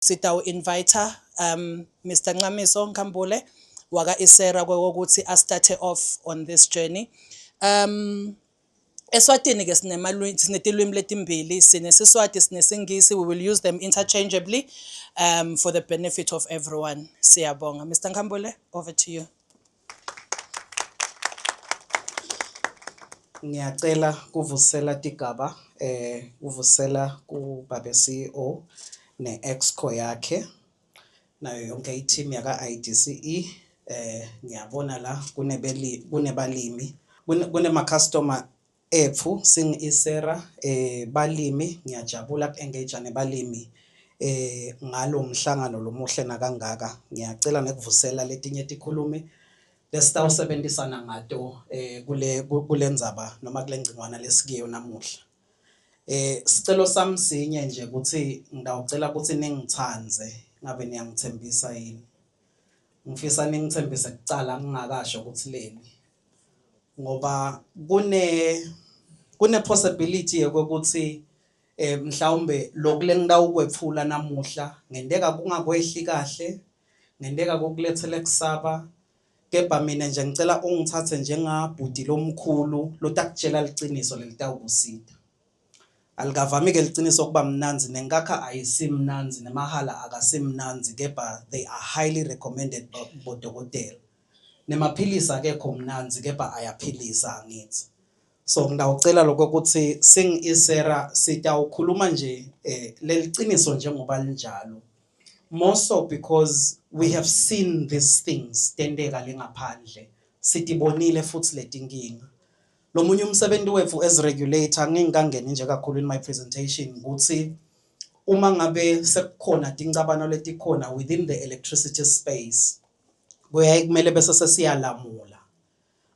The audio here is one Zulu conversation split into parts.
Sitawu-invite Mr. Ncamiso Nkambule waka Isera kokuthi starte off on this journey. Eswatini ke sinetilwimi letimbili, sineSiswati, sineSingisi. We will use them interchangeably for the benefit of everyone. Siyabonga. Mr. Nkambule, over to you. Ngiyacela kuvusela tigaba uvusela ku babe CEO ne exco yakhe nayo yonke i-team yaka IDCE. Ngiyabona la kunebalimi kunema customer ethu sing Isera balimi. Ngiyajabula engage nebalimi ngalo mhlangano lomuhle nakangaka. Ngiyacela nekuvusela letinye tikhulumi lesitawusebenzisana ngato kulendzaba noma kulengcingwana lesikiyo namuhla. Sicelo sami sinye nje ukuthi ngidawucela ukuthi ningithanze ngabe niyangithembisa yini. Ngifisa ningithembise kucala ngingakasho ukuthi leni ngoba kune possibility yokuthi mhlawumbe lokule ngidawukwethula namuhla ngendeka kungakwehli kahle, ngendeka kokulethele kusaba. Kepha mina nje ngicela ungithathe njengabhudi lomkhulu lotakutshela liciniso lelitawukusida. Alikavami ke liciniso kuba mnanzi nenkakha ayisimnanzi nemahala akasimnanzi, kepha they are highly recommended bodokotela. Nemaphilisi akekho mnanzi kepha ayaphilisa angithi. So ngidawucela lokho ukuthi sing Isera sitawukhuluma nje leliciniso njengoba linjalo. More so because we have seen these things tendeka lengaphandle, sitibonile futhi letinkinga. Lo munye umsebenzi wethu as regulator ngingangena nje kakhulu in my presentation ukuthi uma ngabe sekukhona tingcabano letikhona within the electricity space kuyaye kumele bese sesiyalamula.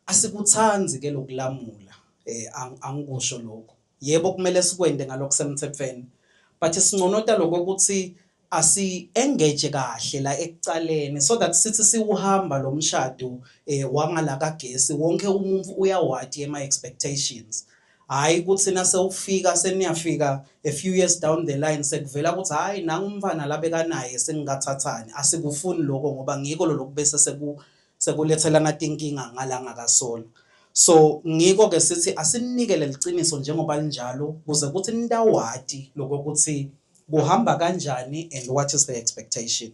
Asikuthanzi ke lokulamula, angikusho lokho. Yebo kumele sikwende ngalokusemthethweni, but sinconota lokho ukuthi asi-engage kahle la ekucaleni so that sithi siwuhamba lo mshado wangala kagesi wonke umuntu uyawati ema-expectations. Hayi ukuthi nasewufika seniyafika a few years down the line sekuvela ukuthi hayi nanga umfana labekanaye sengingathathani. Asikufuni lokho ngoba ngiko lokho bese sekulethela natinkinga ngala ngakasola. So ngiko ke sithi asinikele liciniso njengoba linjalo kuze kuthi nidawati lokho ukuthi kuhamba kanjani and what is the expectation.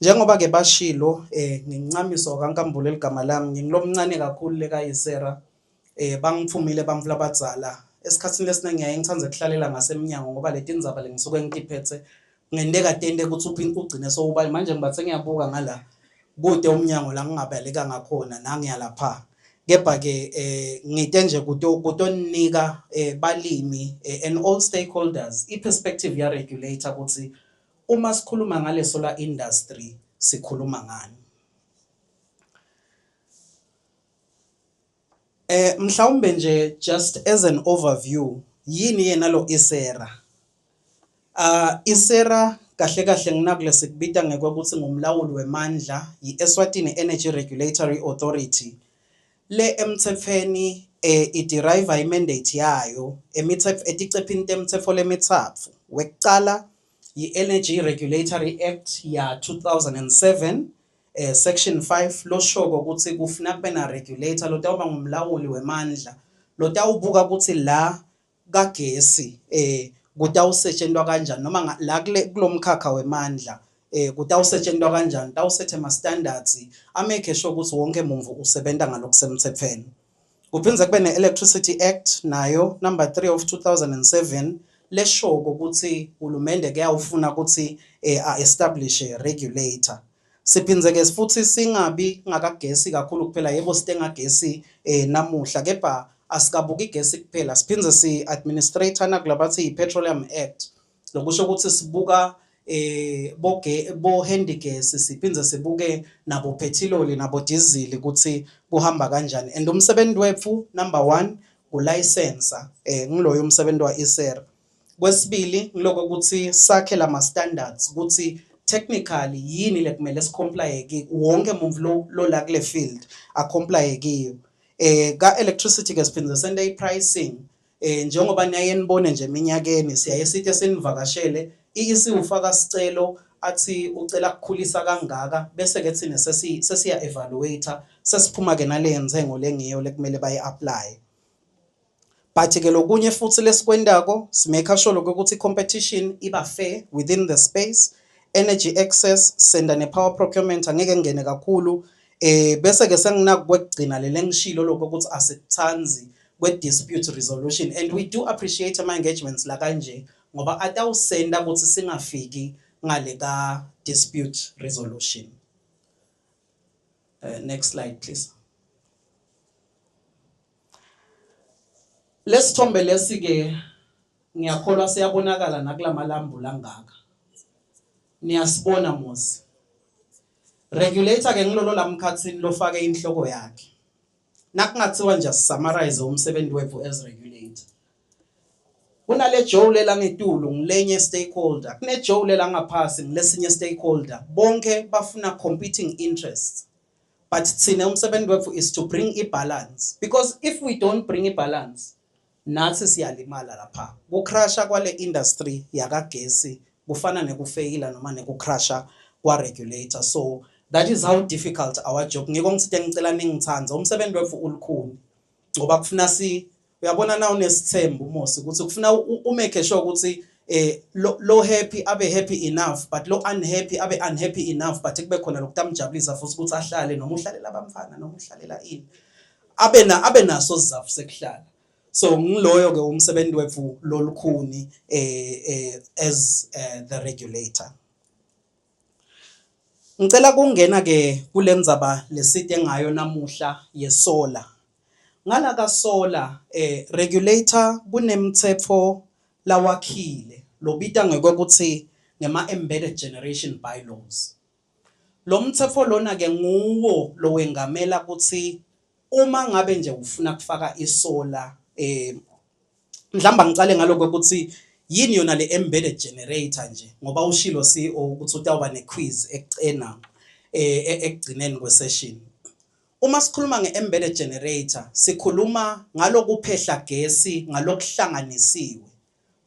Njengoba ke bashilo ngincamiso kaNkambule ligama lami, ngilomncane kakhulu leka Isera. Bangithumile bamfula abadzala esikhatsini lesiningi ngiyaye ngithanda ukuhlalela ngasemnyango ngoba letindzaba lengisuke ngitiphethe ngendeka tende ukuthi uphinde ugcine sowuba manje ngibathe ngiyabuka ngala kude umnyango la ngingabaleka ngakhona nangiyalapha. Kepha ke ngite nje kutonika balimi and all stakeholders i-perspective ya regulator ukuthi uma sikhuluma ngale solar industry sikhuluma ngani. Mhlawumbe nje just as an overview yini yena lo Isera. Isera kahle kahle nginakule sikubita ngekweukuthi ngumlawuli wemandla yi-Eswatini Energy Regulatory Authority. Le emthethweni iderive imandate yayo eticephini temthetho lemithathu. Wekucala yi-Energy Regulatory Act ya 2007 section 5 loshoko ukuthi kufuna kube na regulator lotawuba ngumlawuli wemandla lotawubuka ukuthi la kagesi kutawusetshenzwa kanjani noma la kulomkhakha wemandla kutawusetshenzwa kanjani, tawusethe ama standards amake sure ukuthi wonke umuntu usebenta ngalokusemthethweni. Kuphindze kube ne-Electricity Act nayo number 3 of 2007 leshoko ukuthi uhulumende kuyawufuna ukuthi establish a regulator. Siphindze ke futhi singabi ngakagesi kakhulu kuphela, yebo sitenga gesi namuhla kepha asikabuki igesi kuphela, siphindze si-administrator nakulabathi i-Petroleum Act lokusho ukuthi sibuka bo handigesi, siphindze sibuke nabo petrol nabo diesel ukuthi kuhamba kanjani. And umsebenzi wethu number 1 ulicense ngiloyo umsebenzi wa Isera. Kwesibili ngiloko ukuthi sakhe lama standards ukuthi technically yini lekumele sicomply ki wonke umuntu lo la kule field acomply kiyo. Ka electricity ke siphindze sende i pricing njengoba niyaye nibone nje eminyakeni siyaye sithi senivakashele i-EC ufaka sicelo athi ucela ukukhulisa kangaka bese ke thina sesiya evaluator sesiphuma ke nale ntengo lengiyo lekumele bayi-apply. But ke lokunye futhi lesikwendako simake sure ukuthi competition iba fair within the space, energy access, senda ne-power procurement angeke ngene kakhulu. Bese ke senginakugcina lele ngishilo lokho ukuthi asithanzi kwe-dispute resolution, and we do appreciate ama-engagements la kanje ngoba atawusenda ukuthi singafiki ngale ka dispute resolution. Next slide please. Lesithombe lesi ke ngiyakholwa siyabonakala nakulamalambu langaka. Niyasibona muzi. Regulator ke ngilolo lamkhathini lofake inhloko yakhe. Nakungathiwa nje summarize umsebenzi wethu as regulator. Kunale Joe la ngetulu ngilenye stakeholder, kune Joe la ngaphasi ngilesinye stakeholder. Bonke bafuna competing interests. But thina umsebenzi wethu is to bring a balance, because if we don't bring a balance nathi siyalimala lapha. Kucrasha kwale industry yakagesi kufana nekufeyila noma nekucrasha kwa regulator. So that is how difficult our job. Ngiko ngithi ngicela ningithanze umsebenzi wethu ulukhuni ngoba kufuna uyabona na unesithembu Mosi ukuthi kufuna umake sure ukuthi lo happy abe happy enough, but lo unhappy abe unhappy enough, but kube khona lokutamjabulisa futhi ukuthi ahlale noma uhlalela abamfana noma uhlalela ini abe naso sizathu sekuhlala. So ngiloyo ke umsebenzi wethu lolukhuni as the regulator. Ngicela kungena ke kulendzaba leside ngayo namuhla yesolar. Ngala ka solar regulator kunemthetho lawakhile lobita ngekuthi ngema embedded generation bylaws. Lo mthetho lona ke nguwo lowengamela ukuthi uma ngabe nje ufuna kufaka isolar mhlamba ngicale ngaloko ukuthi yini yona le embedded generator nje ngoba ushilo CEO ukuthi utawuba nequiz ekugcineni kwesession. Uma sikhuluma nge-embedded generator sikhuluma ngalokuphehla gesi ngalokuhlanganisiwe.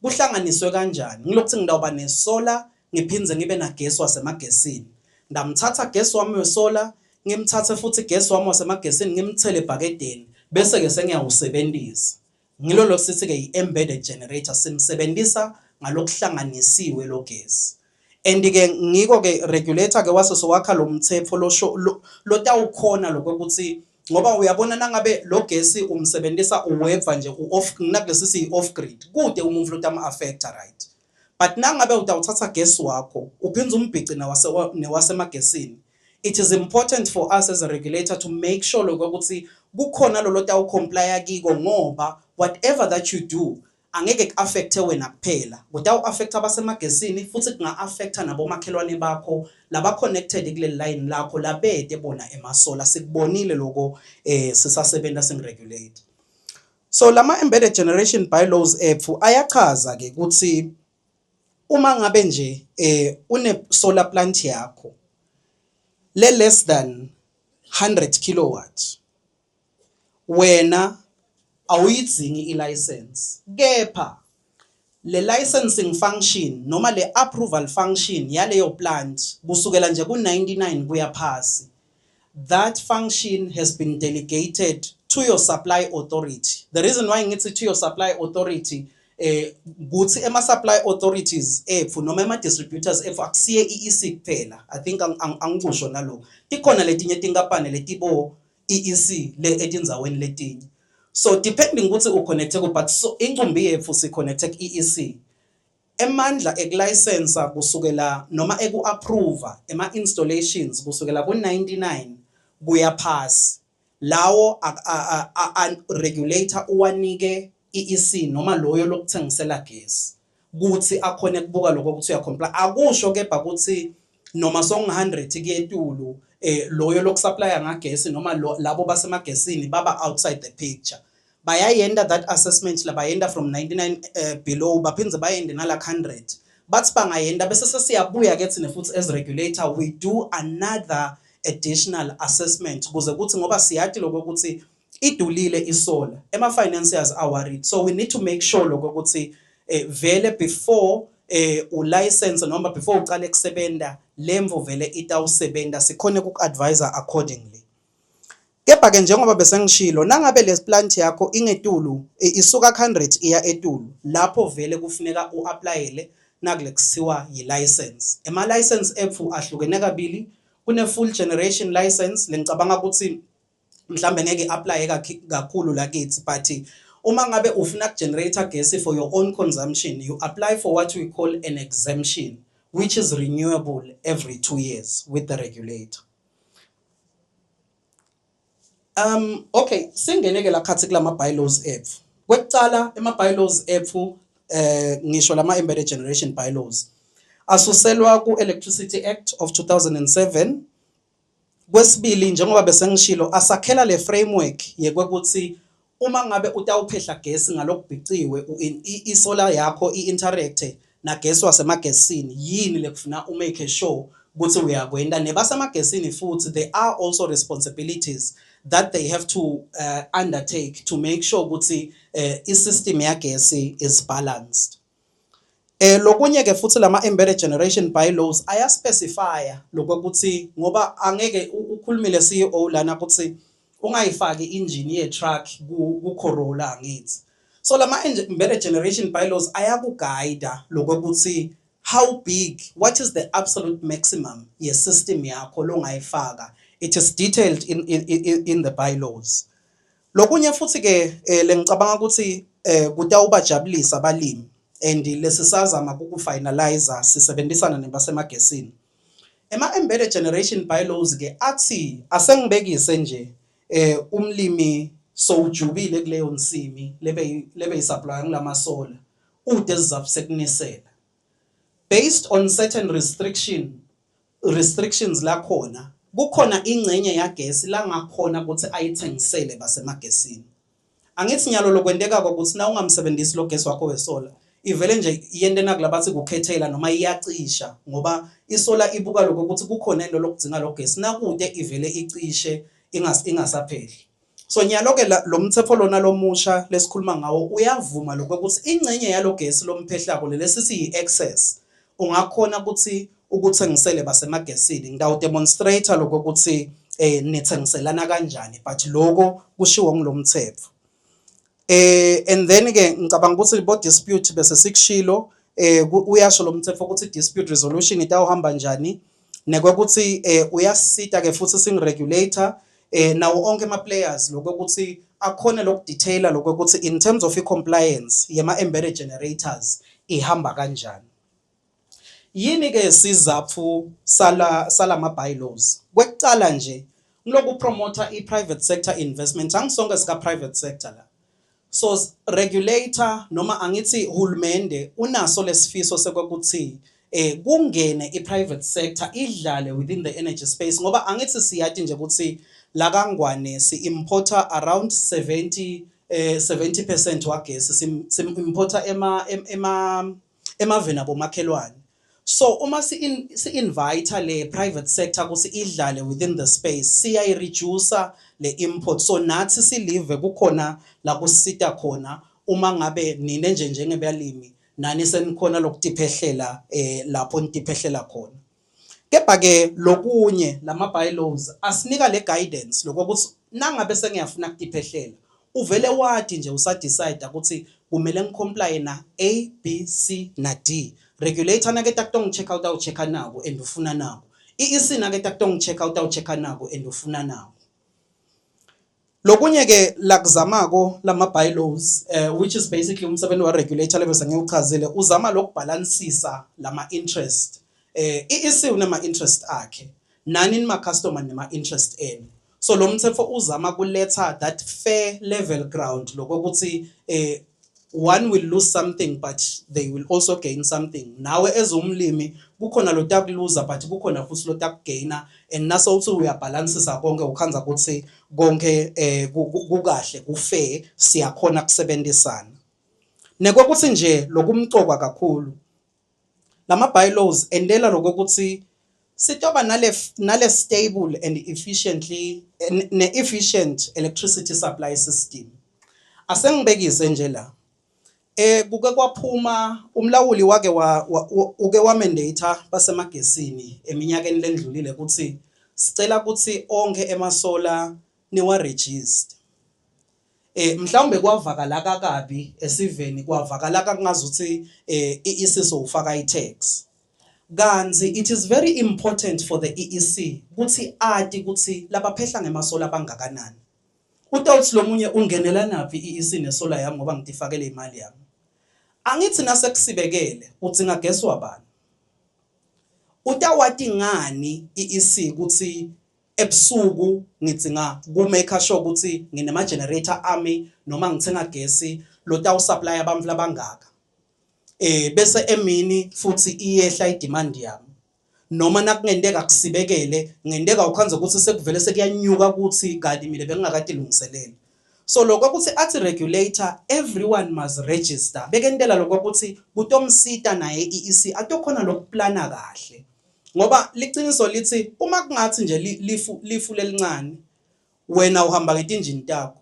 Kuhlanganiswe kanjani? Ngilokuthi ngidawuba nesolar ngiphinze ngibe nagesi wasemagesini. Ndamthatha gesi wami wesolar ngimthathe futhi gesi wami wasemagesini ngimthele ebhakedeni bese ke sengiyawusebenzisa. Ngilolo sithi ke i-embedded generator simsebenzisa ngalokuhlanganisiwe lo gesi. And ke ngiko ke regulator ke wase sowakha lo mthetho lo tawukhona lokuthi ngoba uyabona nangabe lo gesi umsebenzisa uweva nje off nakulesi si off grid kude umuntu lotama affecta right. But nangabe utawuthatha gesi wakho uphinza umbhici newasemagesini, it is important for us as a regulator to make sure lokuthi kukhona lo tawu comply kiko ngoba whatever that you do angeke affecte wena kuphela kodwa affect abasemagesini futhi kunga affecta nabomakhelwane bakho laba connected kule line lakho labede bona emasola sikubonile lokho sisasebenza singregulate. So lama embedded generation bylaws ephu ayachaza ke ukuthi uma ngabe nje une solar plant yakho le less than 100 kilowatts wena awuyidzingi i-license, kepha le licensing function noma le approval function yaleyo plant kusukela nje ku-99 kuya phasi, that function has been delegated to your supply authority. The reason why ngithi to your supply authority kuthi ema-supply authorities ephu noma ema-distributors ephu akusiye i-EC kuphela. I think angikusho nalo tikhona letinye tinkampani letibo i-EC le etinzaweni letinye. So depending ukuthi uconnecte but so incumbi yethu si connecte ku-EC emandla ekulicense kusukela noma eku-approve ema-installations kusukela ku-99 kuya phasi lawo regulator uwanike i-EC noma loyo lokuthengisela gesi kuthi akhone kubuka lokho ukuthi uyacomply. Akusho kepha ukuthi noma song100 kuyetulu loyo lokusupply ngagesi noma labo basemagesini baba outside the picture. Bayayenda that assessment la bayenda from 99 below baphinze bayende nala 100 bathi bangayenda bese sesiyabuya ke thina futhi as regulator we do another additional assessment kuze kuthi ngoba siyathi lokho ukuthi idulile isolar ema financiers are worried, so we need to make sure lokho ukuthi vele before ulicense noma before uqale kusebenta lemvu vele itawusebenza sikhone uku-advisa accordingly. Kepha ke njengoba bese ngishilo nangabe plant yakho ingetulu isuka 100 iya etulu lapho vele kufuneka uapplyele nakule kuthiwa yi-license. License ethu ahlukene kabili, kune full generation license lengicabanga ukuthi mhlambe ngeke apply kakhulu la kithi, but uma ngabe ufuna ukugenerate gesi for your own consumption, you apply for what we call an exemption, which is renewable every 2 years with the regulator. Okay, singeneke la khathi kulama bylaws ethu. Kwekucala bylaws ethu ngisho lama embedded generation bylaws asuselwa ku Electricity Act of 2007. Kwesibili njengoba bese ngishilo asakhela le framework yekwekuthi uma ngabe utawuphehla gesi ngalokubhiciwe isolar yakho iinteract na gesi wasemagesini yini lekufuna umake sure ukuthi uyakwenda nebasemagesini futhi there are also responsibilities that they have to undertake to make sure ukuthi i-system yagesi is balanced. Lokunye ke futhi lama embedded generation bylaws ayaspecify lokuthi ngoba angeke ukhulumile CEO lana ukuthi ungayifaki engine ye truck ku Corolla ngithi. So lama embedded generation bylaws ayakuguide lokuthi how big, what is the absolute maximum ye system yakho longayifaka. It is detailed in the bylaws. Lokunye futhi ke lengicabanga ukuthi kutawubajabulisa abalimi and lesisazama ukufinalize sisebenzisana nebasemagesini. Embedded generation bylaws ke athi asengibekise nje umlimi so ujubile kuleyo nsimi lebe isupply ngilama solar ude sizabusekunisela based on certain restrictions la khona kukhona ingcenye yagesi la ngakhona ukuthi ayithengisele basemagesini. Angithi nyalo lokwendeka ukuthi na ungamsebenzisi lo gesi wakho wesolar ivele nje yende nakulabathi kukhethela noma iyacisha ngoba isolar ibuka lokho ukuthi kukhona into lokudzinga lo gesi nakude ivele icishe ingasapheli. So nyalo ke lo mthetho lona lomusha lesikhuluma ngawo uyavuma lokho ukuthi ingcenye yalo gesi lomphehlako lesithi yi-excess ungakhona ukuthi ukuthengisele basemagesini. Ngidawudemonstrate lokho ukuthi nithengiselana kanjani but lokho kushiwo ngilomthetho. And then ke ngicabanga ukuthi bo dispute bese sikushilo uyasho lo mthetho ukuthi dispute resolution itawuhamba njani nekwekuthi uyasita ke futhi sing regulator nawo onke ama players lokuthi akhona lokudetaila lokuthi in terms of compliance yema embedded generators ihamba kanjani. Yini ke sizaphu sala ma bylaws kwekucala nje ngiloku promoter i-private sector investment angisonke sika private sector la. So regulator noma angithi hulumende unaso lesifiso sekwekuthi kungene i-private sector idlale within the energy space ngoba angithi siyathi nje ukuthi la kaNgwane si importer around 70% wagesi sim importer emaveni abomakhelwane. So uma si invite le private sector ukuthi idlale within the space siya reduce le import so nathi silive kukhona la kusita khona uma ngabe nine nje njengebalimi nani senikhona lokutiphehlela lapho nitiphehlela khona. Kepha ke lokunye lama bylaws asinika le guidance lokuthi nangabe sengiyafuna ukutiphehlela uvele wathi nje usadecide ukuthi kumele ngicomply na A B C na D. Regulator na ke takutong check out check nako and ufuna nako. EEC na ke takutong check out nako and ufuna nako. Lokunye ke lakuzamako lama bylaws which is basically umsebenzi wa regulator lebese ngiyuchazile uzama lokubalansisa lama interest. EEC unema interest akhe nani ma customer nema interest enu. So lo mthetho uzama kuletha that fair level ground lokuthi one will lose something but they will also gain something. Nawe as umlimi kukhona lo takuloser but kukhona futhi lo takugaina and naso uthi uyabalansisa konke ukhanza ukuthi konke kukahle kufair siyakhona kusebenzisana. Nekwekuthi nje lokumcokwa kakhulu lama bylaws endela lokuthi sitoba nale stable and efficient electricity supply system. Asengibekise nje la Kuke kwaphuma umlawuli uke wamandate basemagesini eminyakeni lendlulile ukuthi sicela ukuthi onke emasola niwa register. Mhlawumbe kwavakala kakabi esiveni kwavakala kangazuthi iisiso ufaka iTax. Kanzi it is very important for the EEC ukuthi ati ukuthi labaphehla ngemasola abangakanani. Utawuthi lo munye ungenela naphi iEEC nesola yami ngoba ngitifakele imali yami. Angithi nasekusibekele uthi ngageswa bani. Utawati ngani iEEC ukuthi ebusuku ngithi ku make sure ukuthi nginema generator ami noma ngithenga gesi lo tawu supply abantu labangaka. Bese emini futhi iyehla idemand yami. Noma nakungendeka kusibekele ngendeka ukhanza ukuthi sekuvele sekuyanyuka ukuthi kanti mina bengingakade ilungiselele. So lokho ukuthi athi regulator everyone must register. Bekentela lokho ukuthi kutomsita naye iEEC atokhona lokuplana kahle. Ngoba liqiniso lithi uma kungathi nje lifu lelincane wena uhamba ngetinjini takho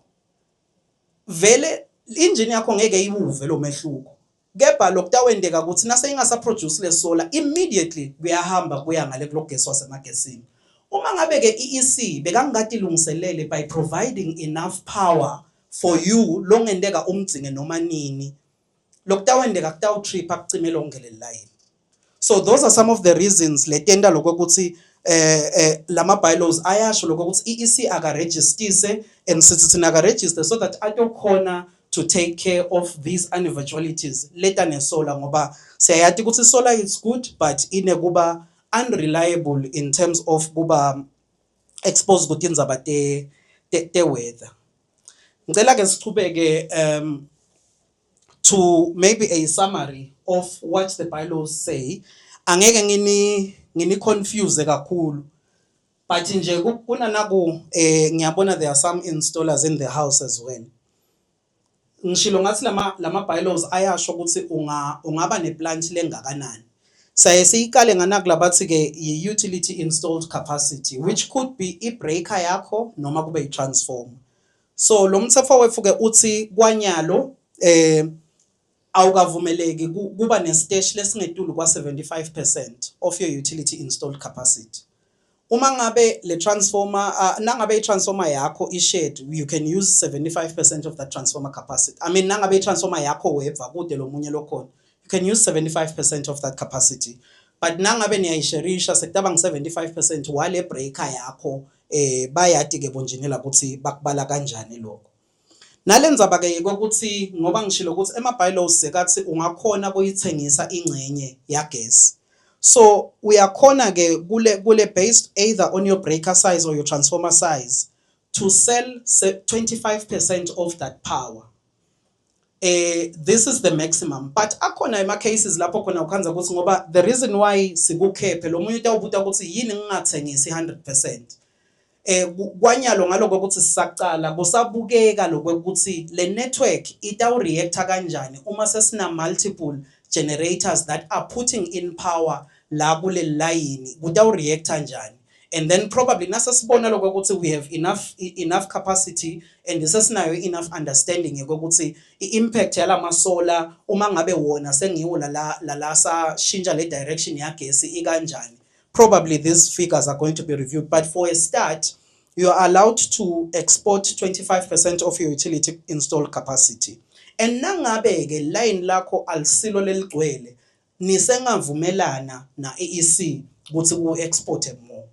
vele injini yakho ngeke iwuve lo mehluko. Kepha lokutawendeka ukuthi nase ingasa produce le solar immediately kuyahamba kuya ngale kulogesi wasemagesini. Uma ngabe ke iEEC bekangikade ilungiselele by providing enough power for you longendeka umdzinge noma nini lokutawendeka kutawu trip akucime lonke le line. So those are some of the reasons letenda lokho ukuthi lama bylaws ayasho lokho ukuthi iEEC aka registise and sithi aka register so that atokhona to take care of these uneventualities later nesolar ngoba siyayathi ukuthi solar is good but ine kuba unreliable in terms of kuba exposed kuthi indzaba te weather. Ngicela ke sichubeke to maybe a summary of what the bylaws say. Angeke ngini confuse kakhulu but nje kunanaku ngiyabona there are some installers in the house as well. Ngishilo ngathi lama bylaws ayasho ukuthi ungaba neplant lengakanani. Saye siyikale nganaklabathi ke utility installed capacity which could be ibreaker yakho noma kube itransformer. So lo mthetho wethu ke uthi kwanyalo awukavumeleki kuba nestage lesingedluli kwa 75% of your utility installed capacity. Uma ngabe le transformer nangabe itransformer yakho ishared you can use 75% of that transformer capacity. I mean nangabe itransformer yakho weva kude lo munye lokhona you can use 75% of that capacity. But nangabe niyayisharisha sekutaba nge 75% wale breaker yakho bayati ke bonjinela ukuthi bakubala kanjani lokho. Nalendzaba ke ukuthi ngoba ngishilo ukuthi ema bylaws sekathi ungakhona kuyithengisa ingcenye yagesi. So uyakhona ke kule based either on your breaker size or your transformer size to sell 25% of that power. This is the maximum but akhona ema cases lapho khona ukhanza ukuthi ngoba the reason why sikukhephe lo munye utawubuta ukuthi yini ngingathengisi 100%. Kwanyalo ngaloko ukuthi sisaqala kusabukeka lokho ukuthi le network itawu reacta kanjani uma sesina multiple generators that are putting in power la kule line kutawu reacta njani. And then probably nasasibona lokho ukuthi we have enough capacity and sesinayo enough understanding ukuthi iimpact yala masola uma ngabe wona sengiwo la sa shintsha le direction yagesi ikanjani. Probably these figures are going to be reviewed but for a start you are allowed to export 25% of your utility installed capacity. And nangabe ke line lakho alisilo leligcwele nisengavumelana na EEC ukuthi ku export more.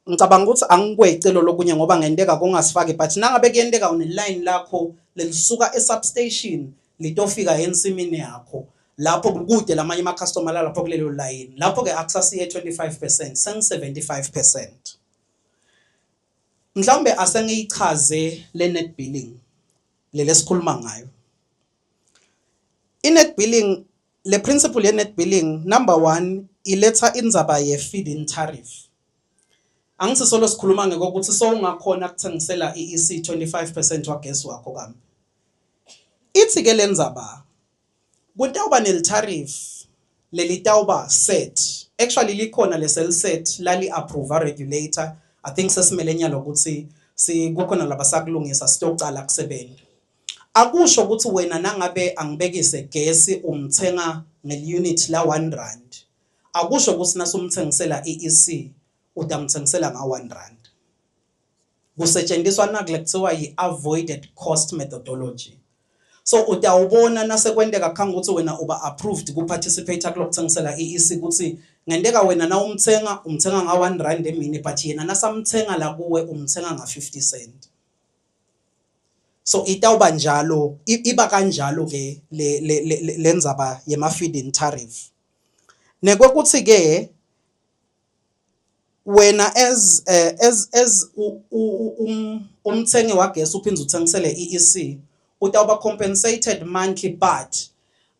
Ngicabanga ukuthi angikwecelo lokunye ngoba ngendeka kungasifaki but nangabe kuyendeka une line lakho lelisuka esubstation litofika ensimini yakho lapho kude lamanye ama customer lapho kulelo line lapho ke akusasiye 25% sengi 75%. Mhlawumbe asengiyichaze le net billing lesikhuluma ngayo. I-net billing le principle ye net billing number 1 iletha indzaba ye feed-in tariff. Angithi solo sikhuluma ngokuthi so ungakhona ukuthengisela iEEC 25% wagesi wakho kambe. Ithi ke lendzaba kutawuba nelitariff lelitawuba set. Actually likhona lesel set lali approve regulator. I think sesimelenya lokuthi kukhona labasakulungisa sitocala kusebenza. akusho ukuthi wena nangabe angibekise gesi umthenga ngeunit la 1 rand akusho ukuthi nasumthengisela iEC utamthengisela nga 1 rand kusetshenziswa nakule kuthiwa yi-avoided cost methodology. So utawubona nasekwenteka khanga ukuthi wena uba approved ku-participate kulokuthengisela iEC ukuthi ngendeka wena na umthenga nga 1 rand emini but yena nasamthenga la kuwe umthenga nga 50 cent. So itawuba njalo iba kanjalo ke lenzaba yema feed-in tariff. Nekwekuthi ke wena as umthengi wagesi uphinda uthengisele iEC utawuba compensated monthly but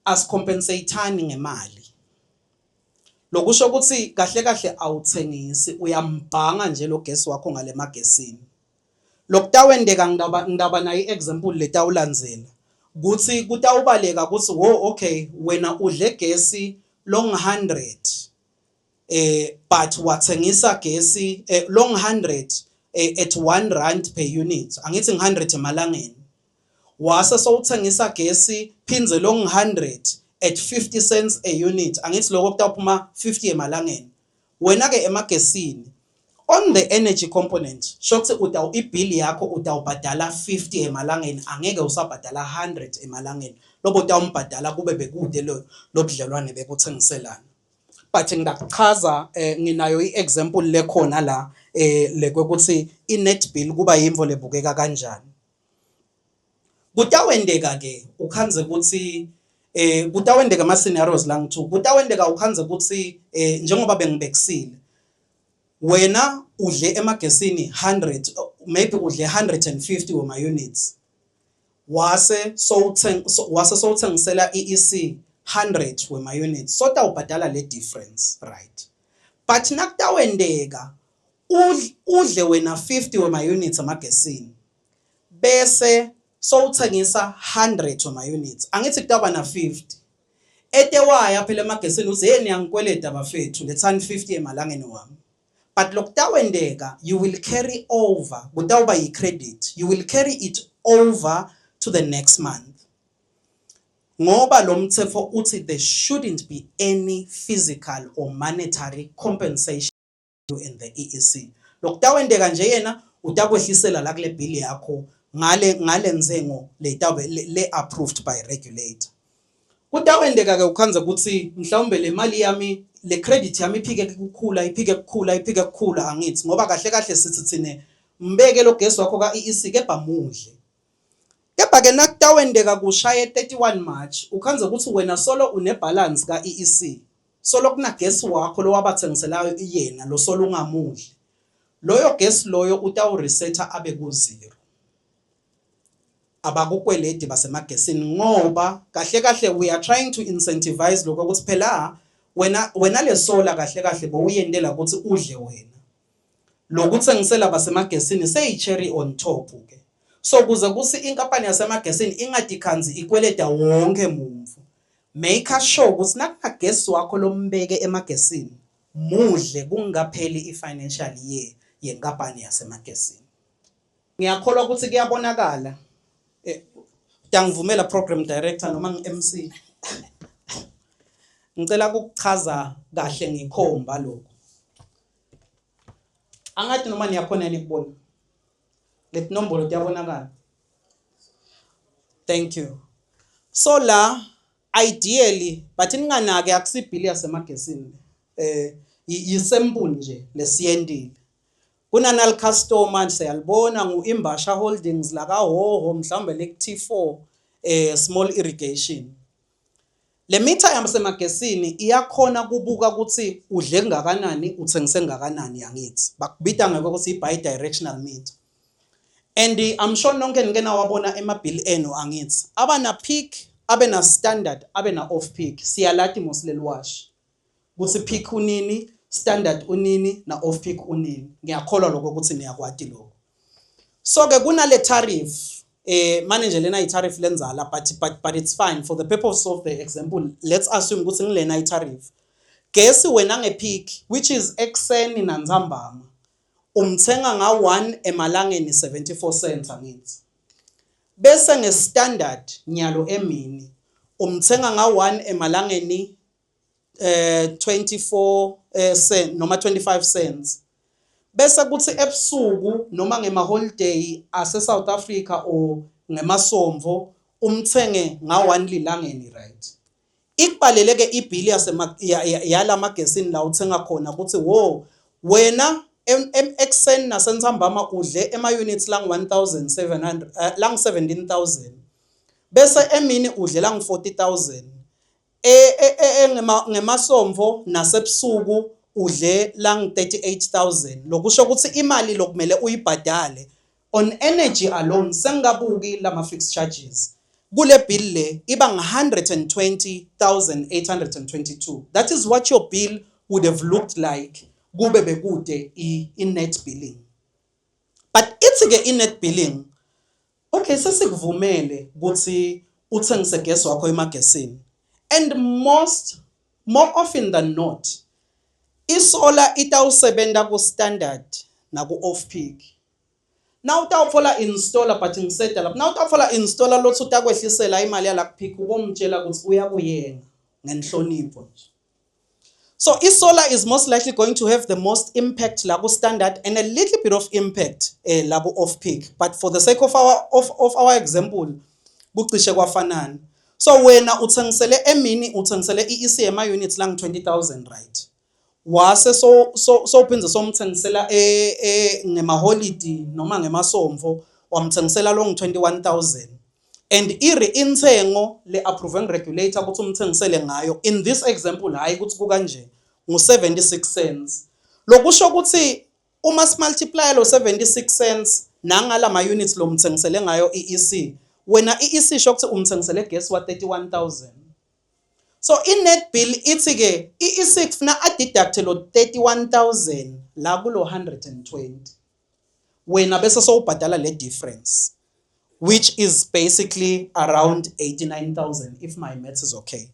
as compensatani ngemali. Lokusho ukuthi kahle kahle awuthengisi uyambhanga nje lo gesi wakho ngale magesini. Lokutawendeka ngidaba nayi example letawulandzela kuthi kutawubaleka ukuthi okay wena udle gesi long 100 but wathengisa gesi long 100 at 1 rand per unit angithi 100 emalangeni wase sowuthengisa gesi phinze long 100 at 50 cents a unit angithi lokho kutawuphuma 50 emalangeni wena ke emagesini on the energy component shokuthi ibill yakho utawubhadala 50 emalangeni angeke usabhadala 100 emalangeni lobo utawumbhadala kube bekude lo budlelwane bekuthengiselana. But ngidakuchaza nginayo iexample lekhona la lekwekuthi inet bill kuba yimvo lebukeka kanjani. Kutawendeka ke ukhanze ukuthi kutawendeka ama scenarios la ngithu kutawendeka ukhanze ukuthi njengoba bengibekisile wena udle emagesini 100 maybe udle 150 wema units wase sowuthengisela iEC 100 wema units so tawubhadala le difference right. But nakutawendeka udle wena 50 wema units amagesini bese sowuthengisa 100 wema units angithi kutaba na 50 etewaya phela emagesini uze yeni yangikweleda bafethu lethani 50 emalangeni wami. But lokutawendeka you will carry over kutawuba yi-credit you will carry it over to the next month ngoba lo mthetho uthi there shouldn't be any physical or monetary compensation in the EEC. Lokutawendeka nje yena utakwehlisela la kule bill yakho ngale nzengo le approved by regulator. Kutawendeka ke ukhanza ukuthi mhlawumbe le mali yami le credit yami iphike kukhula angithi ngoba kahle kahle sithi thine mbeke lo gesi wakho ka EEC kepha mudle. Kepha ke nakutawendeka kushaye 31 March ukhanza ukuthi wena solo une balance ka EEC solo kuna gesi wakho lo wabathengiselayo yena lo solo ungamudli loyo gesi loyo utawu reseta abe ku 0 abakukweledi basemagesini ngoba kahle kahle we are trying to incentivize lokho ukuthi phela wena le solar kahle kahle bowuyendela ukuthi udle wena lokuthengisela basemagesini seyi cherry on top ke so kuze kuthi inkampani yasemagesini ingadikhanzi ikweleda wonke mumvu make sure ukuthi nakagesi wakho lombeke emagesini mudle kungapheli ifinancial year yenkampani yasemagesini. Ngiyakholwa ukuthi kuyabonakala ngivumela program director noma ngi-MC ngicela ukuchaza kahle ngikhomba lokho angathi noma niyakhona nikubona le nombolo iyabonakala. Thank you. So la ideally but ninganake akusibhili yasemagesini yisample nje lesiyendile kunanal customer siyalibona nguImbasha Holdings la kaHoho mhlawumbe le T4 small irrigation. Le meter yasemagesini iyakhona kubuka ukuthi udle ngakanani uthengise ngakanani yangithi bakubita ngeke ukuthi i-bi-directional meter. And I'm sure nonke nike nawabona emabill eno angithi abana peak abena standard abena off peak siyalati mosileli wash kuthi peak unini standard unini na off peak unini ngiyakholwa lokho ukuthi niyakwati lokho. So ke kunale tariff manager lena i-tariff lenzala but it's fine for the purpose of the example let's assume ukuthi ngilena i-tariff gesi wena ngepeak which is ekseni nanzambama umthenga nga 1 emalangeni 74 cents angithi bese nge-standard nyalo emini umthenga nga-1 emalangeni 24 cent noma 25 cents. Bese kuthi ebusuku noma ngema-holiday ase-South Africa or ngemasomvo umthenge nga-1 lilangeni, right? Ikubaleleke ibhili yalamagesini la uthenga khona ukuthi wo wena ekseni nasenthambama udle ema-units lang-1700 lang-17,000 bese emini udle lang-40,000 ngemasomvo nasebusuku udle lang-38,000. Lokusho ukuthi imali lokumele uyibhadale on energy alone sengabuki lama-fixed charges kule bill le iba nga-120,822. That is what your bill would have looked like kube bekude i-net billing. But ithi-ke i-net billing, okay, sesikuvumele ukuthi uthengise gas wakho emagesini. And more often than not, isola itawusebenta ku-standard naku-off-peak. Now utawufola installer but ngiseda lapha. Now utawufola installer lothi utakwehlisela imali yala ku-peak ubomtshela ukuthi uyakuyenga ngenhlonipho nje. So isolar is most likely going to have the most impact la ku-standard and a little bit of impact la ku-off-peak. But for the sake of our example, kucishe kwafanana. So wena uthengisele emini uthengisele i-EC ema-units lang-20,000, right? Wase so uphinze somthengisela ngema-holiday noma ngemasomvo wamthengisela long-21,000. And intengo le-approving regulator ukuthi umthengisele ngayo in this example hayi ukuthi kukanje ngu-76 cents. Lokusho ukuthi uma simultiply lo 76 cents nangala ma-units lo mthengisele ngayo i-EC, wena i-EC isho ukuthi umthengisele gas wa 31,000. So i-net bill ithi-ke i-EC kufuna adeducte lo 31,000 la kulo 120. Wena bese sowubhadala le difference, which is basically around 89,000 if my maths is okay.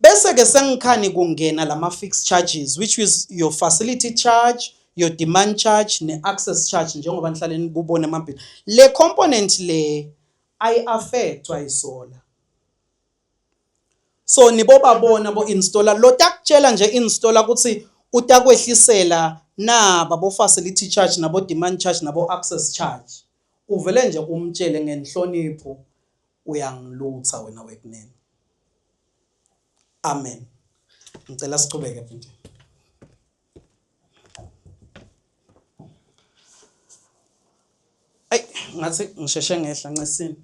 Bese ke sengikhani kungena lama fixed charges, which is your facility charge, your demand charge ne-access charge njengoba nihlale nikubona emabill. Le component le ayi-affectwa isola. So nibobabona bo installer lo takutshela nje installer ukuthi utakwehlisela na babo facility charge nabo demand charge nabo access charge. Uvele nje umtshele ngenhlonipho uyangilutha wena wekunene. Amen. Ngicela siqhubeke mfundisi. Ngathi ngisheshe ngehla nqesini.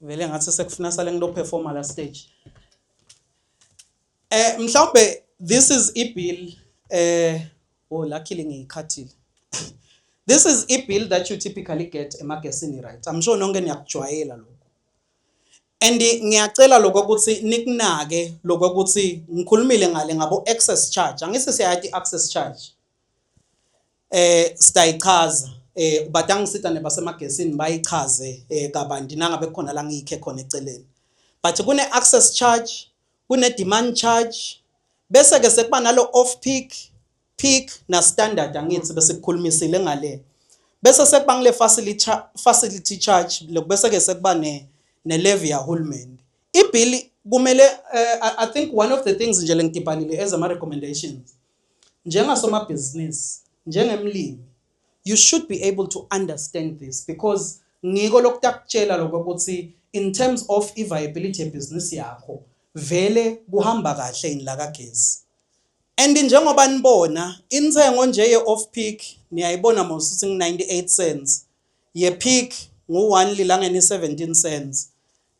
Vele ngathi sekufuna sale ngilo performa la stage. Mhlawumbe this is ibill luckily ngiyikhathile. This is a bill that you typically get emagesini, right? I'm sure nonke niyakujwayela lokho. And ngiyacela lokho ukuthi nikunake lokho ukuthi ngikhulumile ngale ngabo excess charge. Angise siyathi access charge. Sidayichaza but angisita nebasemagesini bayichaze kabanti nangabe khona la ngikhe khona eceleni. But kune access charge, kune demand charge, bese ke sekuba nalo off peak, peak na standard angithi bese kukhulumisile ngale. Bese sekuba ngile facility charge lokubese ke sekuba ne levy yahulumeni. Ibill kumele I think one of the things nje lengitibhalile as ama recommendations njengasoma business njengemlimi you should be able to understand this because ngiko lokutakutshela lokho ukuthi in terms of viability business yakho vele kuhamba kahle inla kagesi. And njengoba nibona intengo nje ye off peak niyayibona mos ukuthi 98 cents, ye peak ngu1 lilangeni 17 cents,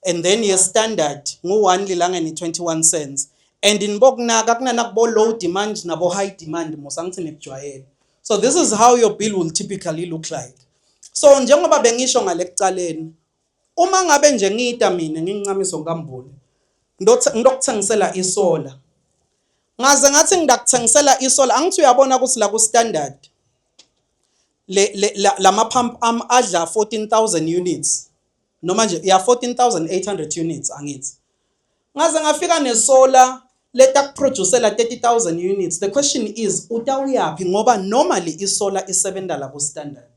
and then ye standard ngu1 lilangeni 21 cents. And inbokunaka kunana kubo low demand nabo high demand mos angithi nikujwayele. So this is how your bill will typically look like. So njengoba bengisho ngale kucaleni uma ngabe nje ngiyita mina ngincamiso nkambule ngidokuthengisela isola ngaze ngathi ngidakuthengisela isola angithi uyabona ukuthi la ku standard lama pump adla 14,000 units noma nje ya 14,800 units angithi ngaze ngafika nesola leta kuproducela 30,000 units. The question is utawuyapi ngoba normally isola isebenta la ku standard.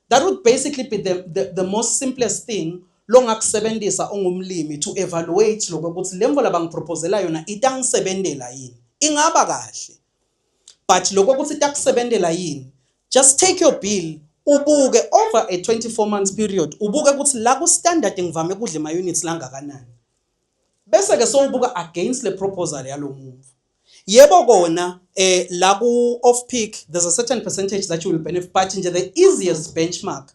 That would basically be the most simplest thing longakusebenzisa ungumlimi to evaluate lokho ukuthi le mvula bangiproposela yona itangisebenzela yini. Ingaba kahle. But lokho ukuthi itakusebenzela yini, just take your bill ubuke over a 24 months period. Ubuke ukuthi la ku standard ngivame kudla ama units langakanani. Bese ke so ubuka against le proposal yalomuntu. Yebo kona la ku off peak there's a certain percentage that you will benefit, but nje the easiest benchmark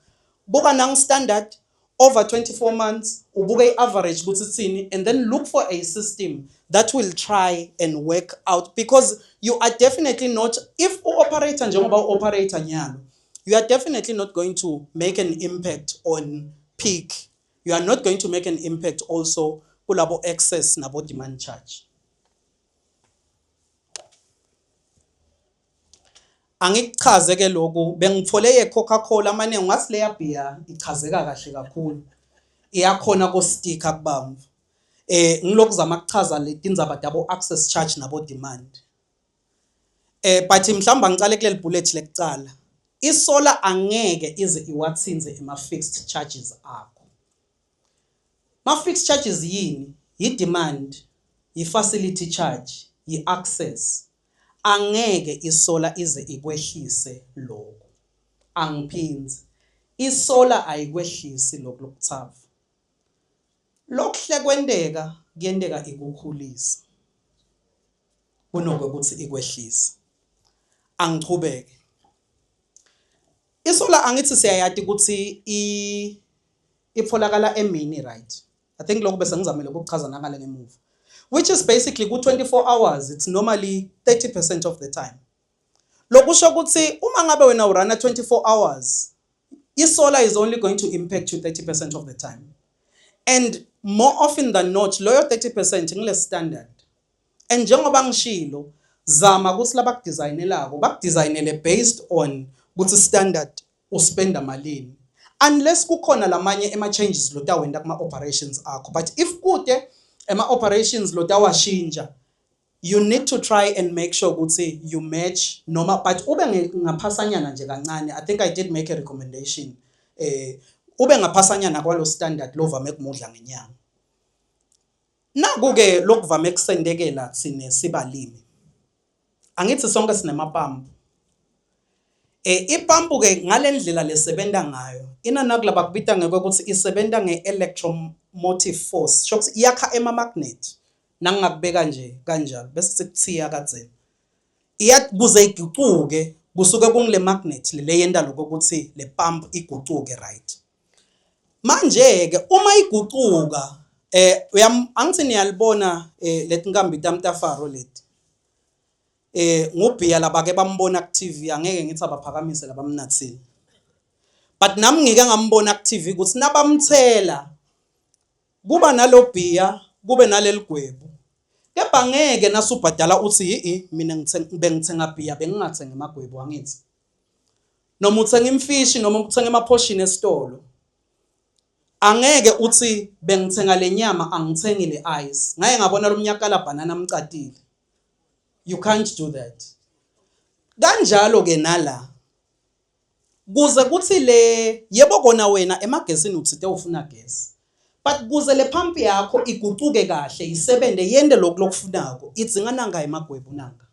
buka nang standard over 24 months ubuka average ukuthi sithini, and then look for a system that will try and work out, because you are definitely not, if operator njengoba operator nyalo, you are definitely not going to make an impact on peak. You are not going to make an impact also kulabo excess nabo demand charge. Angikuchaze ke lokhu bengithole eCoca-Cola manje ngathi leya beer ichazeka kahle kakhulu, iyakhona ko sticker kubamba. Ngilokuzama ukuchaza letindzaba dabo access charge nabo demand. But mhlamba ngicale kuleli bullet lekucala, isolar angeke ize iwathinze ema fixed charges akho. Ma fixed charges yini? Yi-demand, yi-facility charge, yi-access. Angeke isolar ize ikwehlise lokho. Angiphinzi. Isolar ayikwehlisi lokho lokuthafa. Lokhle kwendeka kuyendeka ikukhulisa kunokuthi ikwehlisa. Angichubeke. Isolar angithi siyayati ukuthi itholakala emini, right? I think lokho bese ngizamile ukuchaza ngale ngemuva. Which is basically ku 24 hours, it's normally 30% of the time. Lokusho ukuthi uma ngabe wena urana 24 hours, isolar is only going to impact you 30% of the time. And more often than not, loyo 30% ngile standard. And njengoba ngishilo, zama ukuthi labakudesignelako bakudesignele based on ukuthi standard uspenda malini. Unless kukhona lamanye ema changes lotawenda kuma operations akho. But if kude ema operations lotawashintsha, you need to try and make sure ukuthi you match noma, but ube ngaphasanyana nje kancane. I think I did make a recommendation. Ube ngaphasanyana kwalo standard lovame kumudla ngenyanga. Naku ke lokuvame kusendekela sine sibalimi. Angithi sonke sinemapampu. Ipampu ke ngalendlela lesebenta ngayo inanakula bakubita ngeke ukuthi isebenta ngeelectromotive force, shokuthi iyakha emamagnet nangakubeka nje kanjalo bese sekuthiya kadzeni iyakuze iguquke kusuke kungile magnet le yenda lokho ukuthi le pump iguquke, right? Manje ke uma iguquka angithi niyalibona letinkambi tamtafaro leti ngubhiya labake bambona ku TV, angeke ngithi abaphakamise labamnathile, but nami ngike ngambona ku TV ukuthi nabamthela kuba nalo bhiya kube naleligwebu, kepha ngeke nasubhadala uthi mina bengithenga bhiya bengingathenga emagwebu angithi, noma uthenga imfishi noma uthenga emaphoshini esitolo, angeke uthi bengithenga lenyama angithengi le ice ngaye ngabona lo mnyakala banana mcatile. You can't do that. Kanjalo ke nala kuze kuthi le yebo kona wena emagesini uthite ufuna gesi, but kuze le pump yakho iguquke kahle isebende yende lokufunako idzinga nanga emagwebu nanga.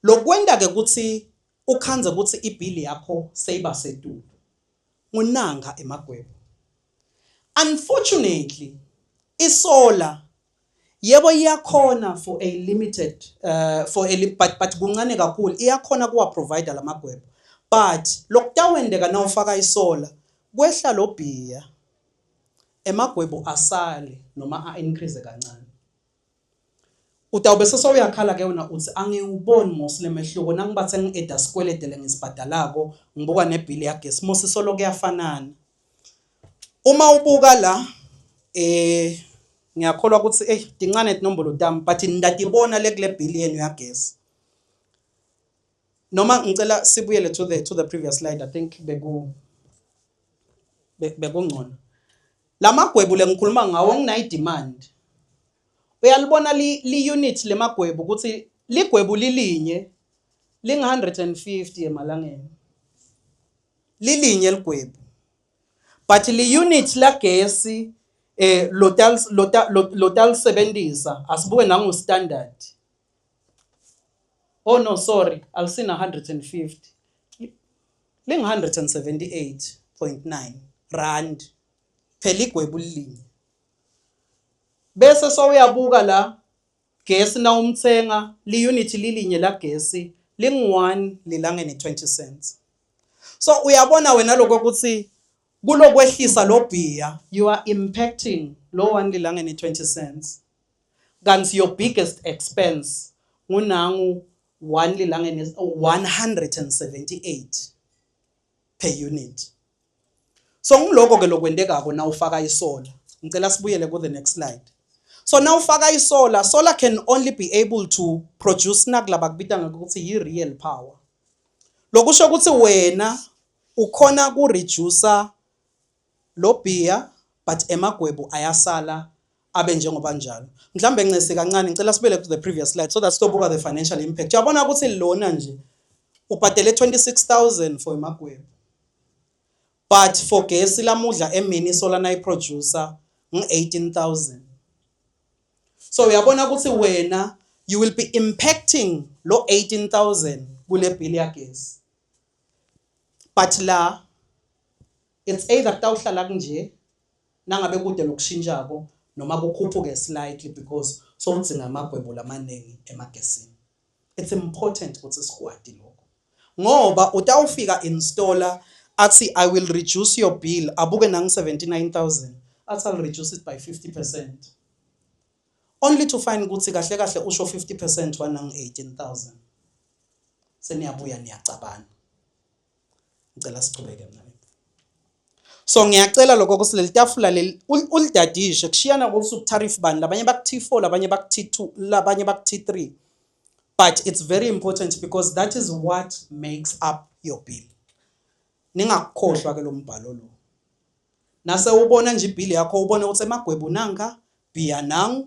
Lokwenda ke kuthi ukhanze ukuthi ibill yakho seyiba setulu ngunanga emagwebu. Unfortunately isolar yebo iyakhona for a limited but kuncane kakhulu iyakhona kuwa provider lamagwebu, but lokutawendeka na ufaka isolar kwehla lo bhiya emagwebu asale noma increase kancane. Utawube sese uyakhala ke wena uthi angiwuboni mosle mehluko nangibathe ngieda sikwelede ngisibhadalako ngibuka nebill yagesi mose solo kuyafanana. Uma ubuka la ngiyakholwa ukuthi dincane inombolo dami, but ndatibona le kule bill yenu yagesi. Noma ngicela sibuyele to the previous slide, I think bekungcono. Lamagwebu lengikhuluma ngawo nginayi demand. Uyalibona li unit lemagwebu ukuthi ligwebu lilinye linga 150 emalangeni. lilinye ligwebu but li unit la gesi lotalisebenzisa asibuke nangu standard. Oh no, sorry, alisina 150. Ling 178.9 rand phela igwebu lilinye. Bese so uyabuka la gesi na umthenga li unit lilinye la gesi ling1 lilangene 20 cents. So uyabona wena lokho ukuthi kulokwehlisa lo bhiya you are impacting lo 1 lilangene 20 cents. Kanti your biggest expense ngunangu 1 lilangene 178 per unit. So ngiloko ke lokwendekako na ufaka isolar. Ngicela sibuyele ku the next slide. So now ufaka isolar, solar can only be able to produce nakulaba kubita ngokuthi yi real power. Lokusho ukuthi wena ukhona ku reducer lo bhiya but emagwebu ayasala abe njengoba njalo. Mhlambe ngincese kancane ngicela sibele to the previous slide so that sizobuka the financial impact. Uyabona ukuthi lona nje ubhadele 26,000 for emagwebu. But for gesi lamudla emini solar na producer ngi 18,000. So uyabona ukuthi wena you will be impacting lo 18,000 kule bill ya gesi. But la it's either tawuhlala kunje nangabe kude lokushintsha noma kukhuphuke slightly because so udzinga amagwebu lamanengi emagesini. It's important ukuthi sikwati lokho. Ngoba utawufika installer athi I will reduce your bill abuke nang 79,000 athi I'll reduce it by 50%. Only to find ukuthi kahle kahle usho 50% wanang 18,000. Seniyabuya niyacabana. Ngicela siqhubeke mina. So ngiyacela lokho kusileli tafula leli ulidadishe kushiyana ukuthi tariff bani labanye baku T4 labanye baku T2 labanye baku T3. But it's very important because that is what makes up your bill. Ningakhohlwa ke lo mbhalo lo. Nase ubona nje ibill yakho ubone ukuthi emagwebu nanga bhiya nang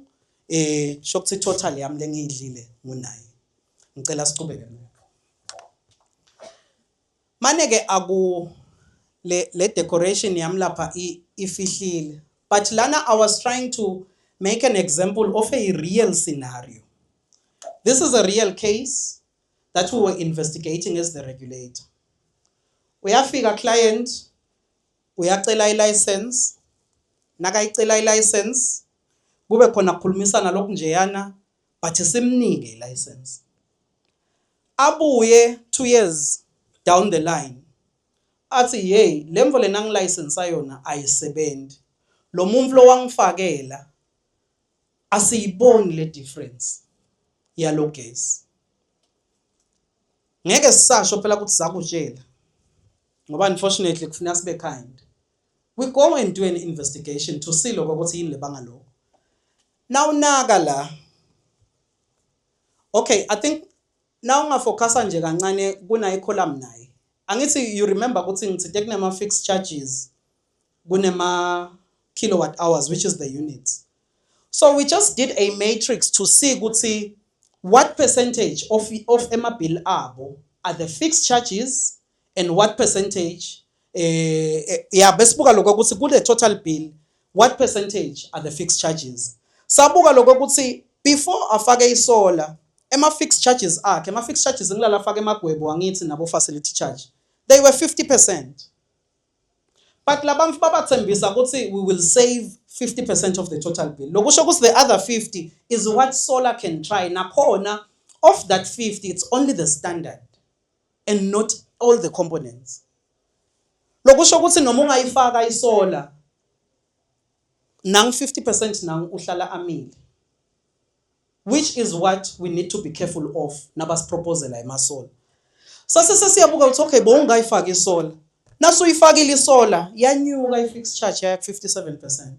shokuthi total yami lengiyidlile ngunayi. Ngicela siqhubeke mina. Maneke aku le decoration yami lapha ifihlile. But lana I was trying to make an example of a real scenario. This is a real case that we were investigating as the regulator. Uyafika client, uyacela license, nakayicela license, kube khona kukhulumisana lokhu njeyana, but simnike license. Abuye 2 years down the line. Athi hey, lemvo le nang license ayona ayisebenzi. Lo muntu lo wangifakela asiyiboni le difference yalo gas. Ngeke sisasho phela ukuthi zakutshela. Ngoba unfortunately kufuna sibe kind. We go and do an investigation to see lokho ukuthi yini lebanga lokho. Now naka la. Okay, I think now ungafocusa nje kancane kuna icolumn nayi. Angithi you remember ukuthi ngithi kunema fixed charges kunema kilowatt hours which is the units. So we just did a matrix to see ukuthi what percentage of ema bill abo are the fixed charges and what percentage besibuka lokho ukuthi kule total bill what percentage are the fixed charges. Sabuka lokho ukuthi before afake isolar ema fixed charges akhe ema fixed charges ngilala afake emagwebu angithi nabo facility charge they were 50%. But labamfu babathembisa ukuthi we will save 50% of the total bill. Lokusho ukuthi the other 50 is what solar can try. Nakhona of that 50 it's only the standard and not all the components. Lokusho ukuthi noma ungayifaka isolar nang 50% nang uhlala amile. Which is what we need to be careful of nabas proposal emasolar. So sesiyabuka ukuthi okay bongayifaka isolar. Naso uyifakile isolar yanyuka i-fixed charge ya 57%.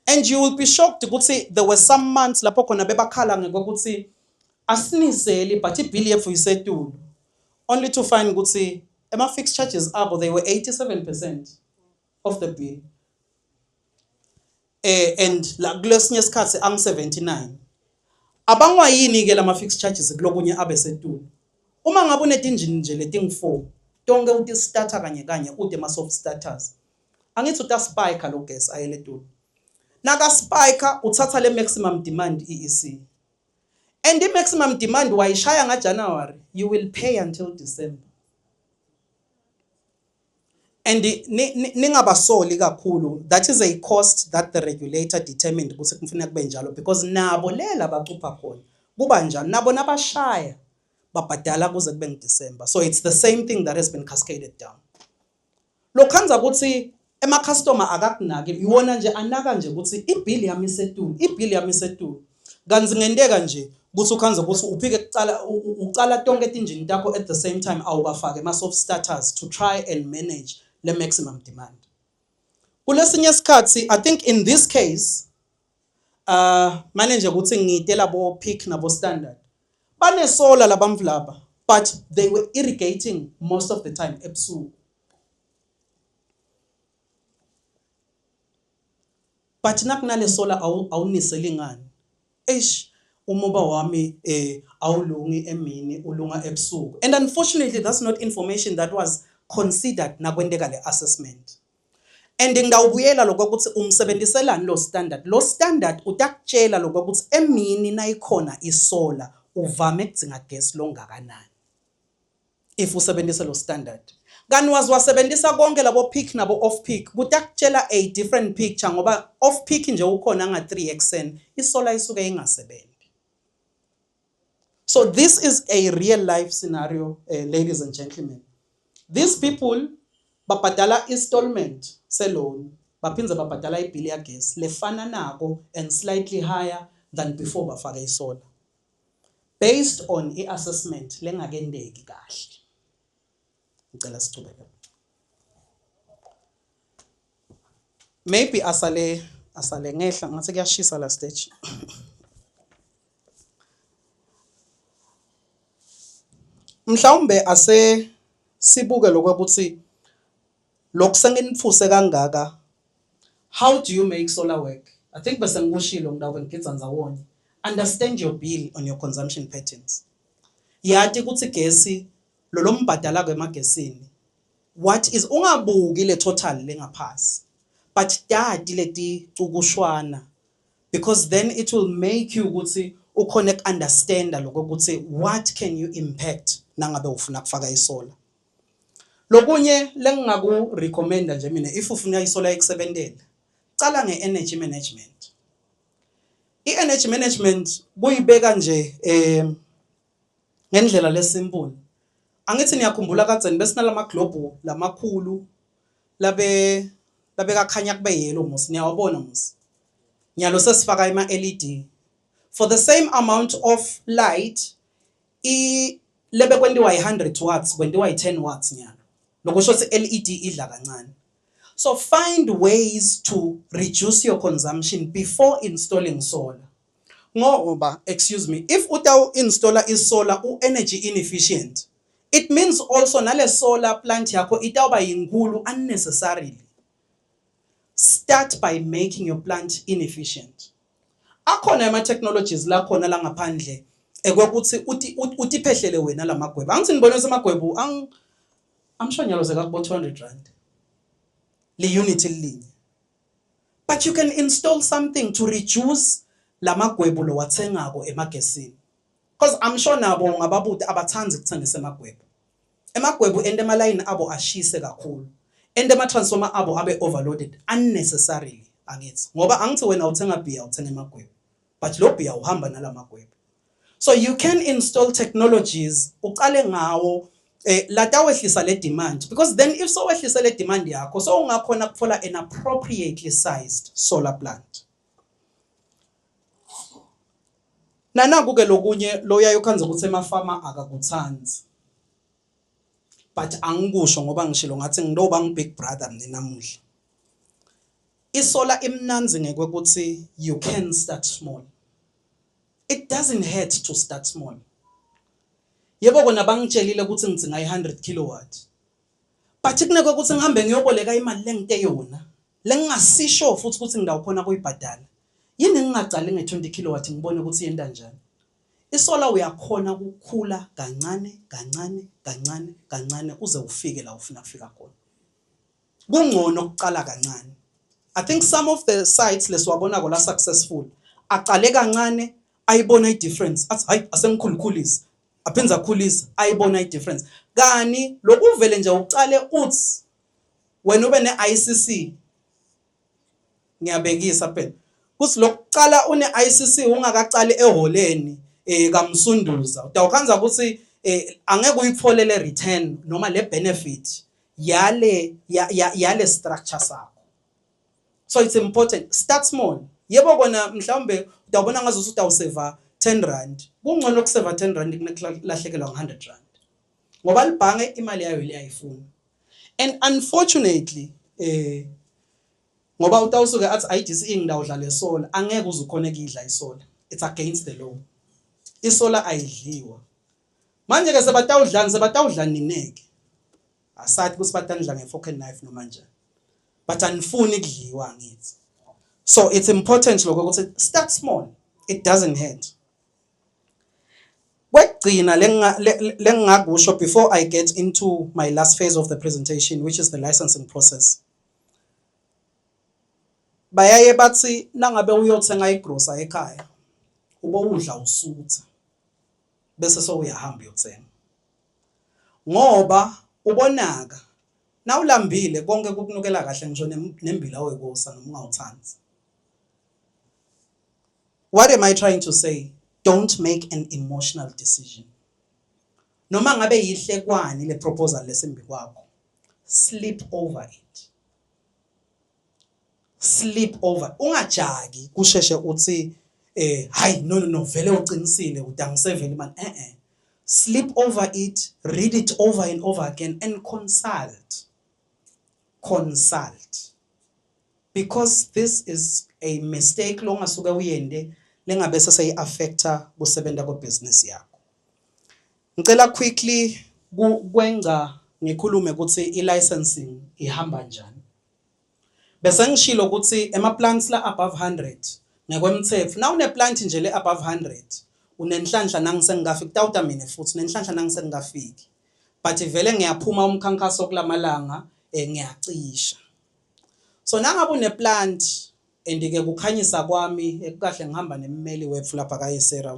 And you will be shocked ukuthi there were some months lapho khona bebakhala ngokuthi asiniseli but ibill yethu isetulu. Only to find ukuthi ema fixed charges abo they were 87% of the bill. And la kulesinye isikhathi ang 79. Abangwayini ke lama fixed charges kulokunye abe setulu. Uma ngabe unet engine nje leting 4 tonke uthi starter kanye ude ma soft starters angithi uta spike lo gas ayeletulu naka spike uthatha le maximum demand EEC and the maximum demand wayishaya ngaJanuary you will pay until December and ningabasoli kakhulu that is a cost that the regulator determined ukuthi kufanele kube njalo because nabo lela bacupha khona kuba njalo nabo nabashaya babhadala kuze kube ngeDecember so it's the same thing that has been cascaded down lokhanza ukuthi ema customer akakunaki iwona nje anaka nje ukuthi ibill yami isetulu kanzi ngendeka nje ukuthi ukhanza ukuthi uphike ucala tonke etinjini takho at the same time awubafake ama soft starters to try and manage the maximum demand kulesinye isikhathi I think in this case manager ukuthi ngitela bo peak nabo standard bane solar labamvlaba but they were irrigating most of the time ebusuku but nakunale solar awuniselingani umoba wami awulungi emini ulunga ebusuku and unfortunately that's not information that was considered nakwendeka le assessment and ngawubuyela lokho ukuthi umsebenziselani lo standard utakutshela lokho ukuthi emini nayikhona isolar uvame kudzinga gas longakanani if usebenzisa lo standard kanti wasebenzisa konke labo peak nabo off peak kutakutshela a different picture ngoba off peak nje ukhona nga 3 ekseni isolar isuke ingasebenzi so this is a real life scenario ladies and gentlemen these people babhadala installment se-loan baphinze babhadala ibill ya gas lefana nako and slightly higher than before bafaka isolar based on i-assessment lengakendeki kahle ngicela sichubeke maybe asale ngehla ngathi kuyashisa la stage mhlawumbe ase sibuke lokuthi lokusengenifuse kangaka how do you make solar work I think bese ngikushilo ngidawube ngigidza ndzawonye understand your bill on your consumption patterns yati ukuthi gesi lo mbhadala kwemagesini what is ungabuki le total lengaphasi but dadi leti cukushwana because then it will make you ukuthi uconnect understand lokho ukuthi what can you impact nangabe ufuna kufaka isolar lokunye lengingaku recommenda nje mina if ufuna isolar ekusebentela cala nge-energy management i-energy management kuyibeka nje ngendlela lesimple angithi niyakhumbula kadzeni besinalama globe lamakhulu labe kakhanya kube yellow musi niyawabona musi nyalo sesifaka ima LED for the same amount of light lebe kwendiwa 100 watts kwendiwa 10 watts nyalo lokusho ukuthi LED idla kancane so find ways to reduce your consumption before installing solar ngoba excuse me if uta installer isolar energy inefficient it means also nale solar plant yakho itawuba yinkulu unnecessarily start by making your plant inefficient akhona ama technologies la khona la ngaphandle ekwekuthi utiphehlele wena lamagwebo angithi nibone semagwebo I'm sure nyalo zekakubo 200 rand le unit linye but you can install something to reduce lamagwebo lo wathengako emagesini because I'm sure nabo ngababuti abathanzi ukuthengisa emagwebo and ema line abo ashise kakhulu and ema transformer abo abe overloaded unnecessarily angithi ngoba angithi wena uthenga beer uthenga emagwebo but lo beer uhamba nalamagwebo so you can install technologies uqale ngawo latawehlisa le demand because then if so wehlisa le demand yakho so ungakhona kuthola an appropriately sized solar plant nanaku ke lokunye loyayo khanze ukuthi emafama akakuthanzi but angikusho ngoba ngishilo ngathi nginoba ngibig brother mina namuhla isolar imnanzi ngekwekuthi you can start small it doesn't hurt to start small yebo kona bangitshelile ukuthi ngidzinga 100 kilowatt but kuneke ukuthi ngihambe ngiyoboleka imali lengite yona lengingasisho futhi ukuthi ngidawukhona kuyibhadala yini ngingacala nge 20 kilowatt ngibone ukuthi yenda njani isola uyakhona ukukhula kancane kancane kancane kancane uze ufike la ufuna kufika khona. Kungcono ukuqala kancane. I think some of the sites lesiwabona la successful aqale kancane ayibona i-difference athi hayi asengikhulukhulisa aphenza khulisa ayibona i-difference. Kani lokuvele nje uqale uthi wena ube ne-ICC ngiyabekisa phela kuthi lokuqala une-ICC ungakaqali eholeni kaMsunduza utawukhanza ukuthi angeke uyitholele return noma le benefit yale structure sakho. So it's important, start small. Yebo kona mhlawumbe utawubona ngazuthi utawuseva 10 rand. Kungcono ukuseva 10 rand kunelahlekelwa ngo100 rand. Ngoba libhange imali yayo liyayifuna. And unfortunately ngoba utawusuke athi IDC ngidawudlala isola angeke uzukhona ukidla isola. It's against the law. Isola ayidliwa. Manje ke sebatawudlana nineke. Asathi ukuthi batandla ngefork and knife noma njani. But anifuni kudliwa ngithi. So it's important lokho ukuthi start small. It doesn't hurt. Kwegcina lengakusho before I get into my last phase of the presentation, which is the licensing process. Bayaye bathi nangabe uyothenga igrocer ekhaya ube udla usutha bese so uyahamba uyothenga. Ngoba ubonaka na ulambile konke kukunukela kahle ngisho nembila oyikosa noma ungawuthandi. What am I trying to say? Don't make an emotional decision. Noma ngabe yihlekwani le proposal lesembi kwakho. Sleep over it. Sleep over. Ungajagi kusheshe uthi hayi no vele uqinisile udangisevele imali. Sleep over it, read it over and over again and consult. Consult. Because this is a mistake longa suka uyende lengabe sese affecta kusebenta ko business yakho. Ngicela quickly kwenza ngikhulume ukuthi i-licensing ihamba njani. Bese ngishilo ukuthi ema plants la above 100 ngekwemthetho na une plant nje le above 100 unenhlanhla nangisengafiki tawuta mina futhi unenhlanhla nangisengafiki. But vele ngiyaphuma umkhankaso kulamalanga ngiyacisha. So nangabe une plant andike kukhanyisa kwami ekukahle ngihamba nemmeli wethu lapha kaYesera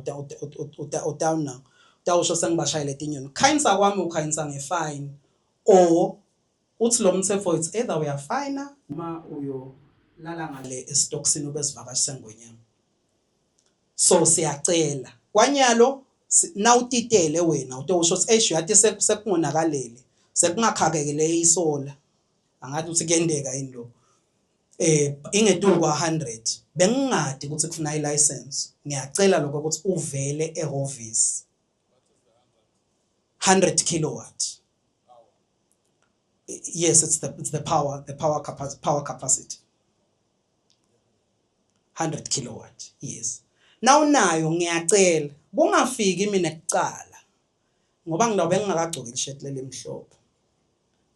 udown now utawusho sengibashayile tinyoni khanyisa kwami ukhanyisa ngefine or uthi lo mthetho it's either we are fine noma uyo lala ngale estocksini ubesivakashisa ngonyama. So siyacela kwanyalo nawutitele wena utosho ukuthi yathi sekungonakalele sekungakhakekele isola angathi uthi kuyendeka into ingetulu kwa 100 bengingadi ukuthi kufuna i-license. Ngiyacela lokho ukuthi uvele ehovisi 100 kilowatt. Yes, it's the power capacity 100 kilowatt. Yes. Now nayo ngiyacela kungafiki mina ekuqala ngoba nginobe ngingakagcoki ishirt leli emhlophe.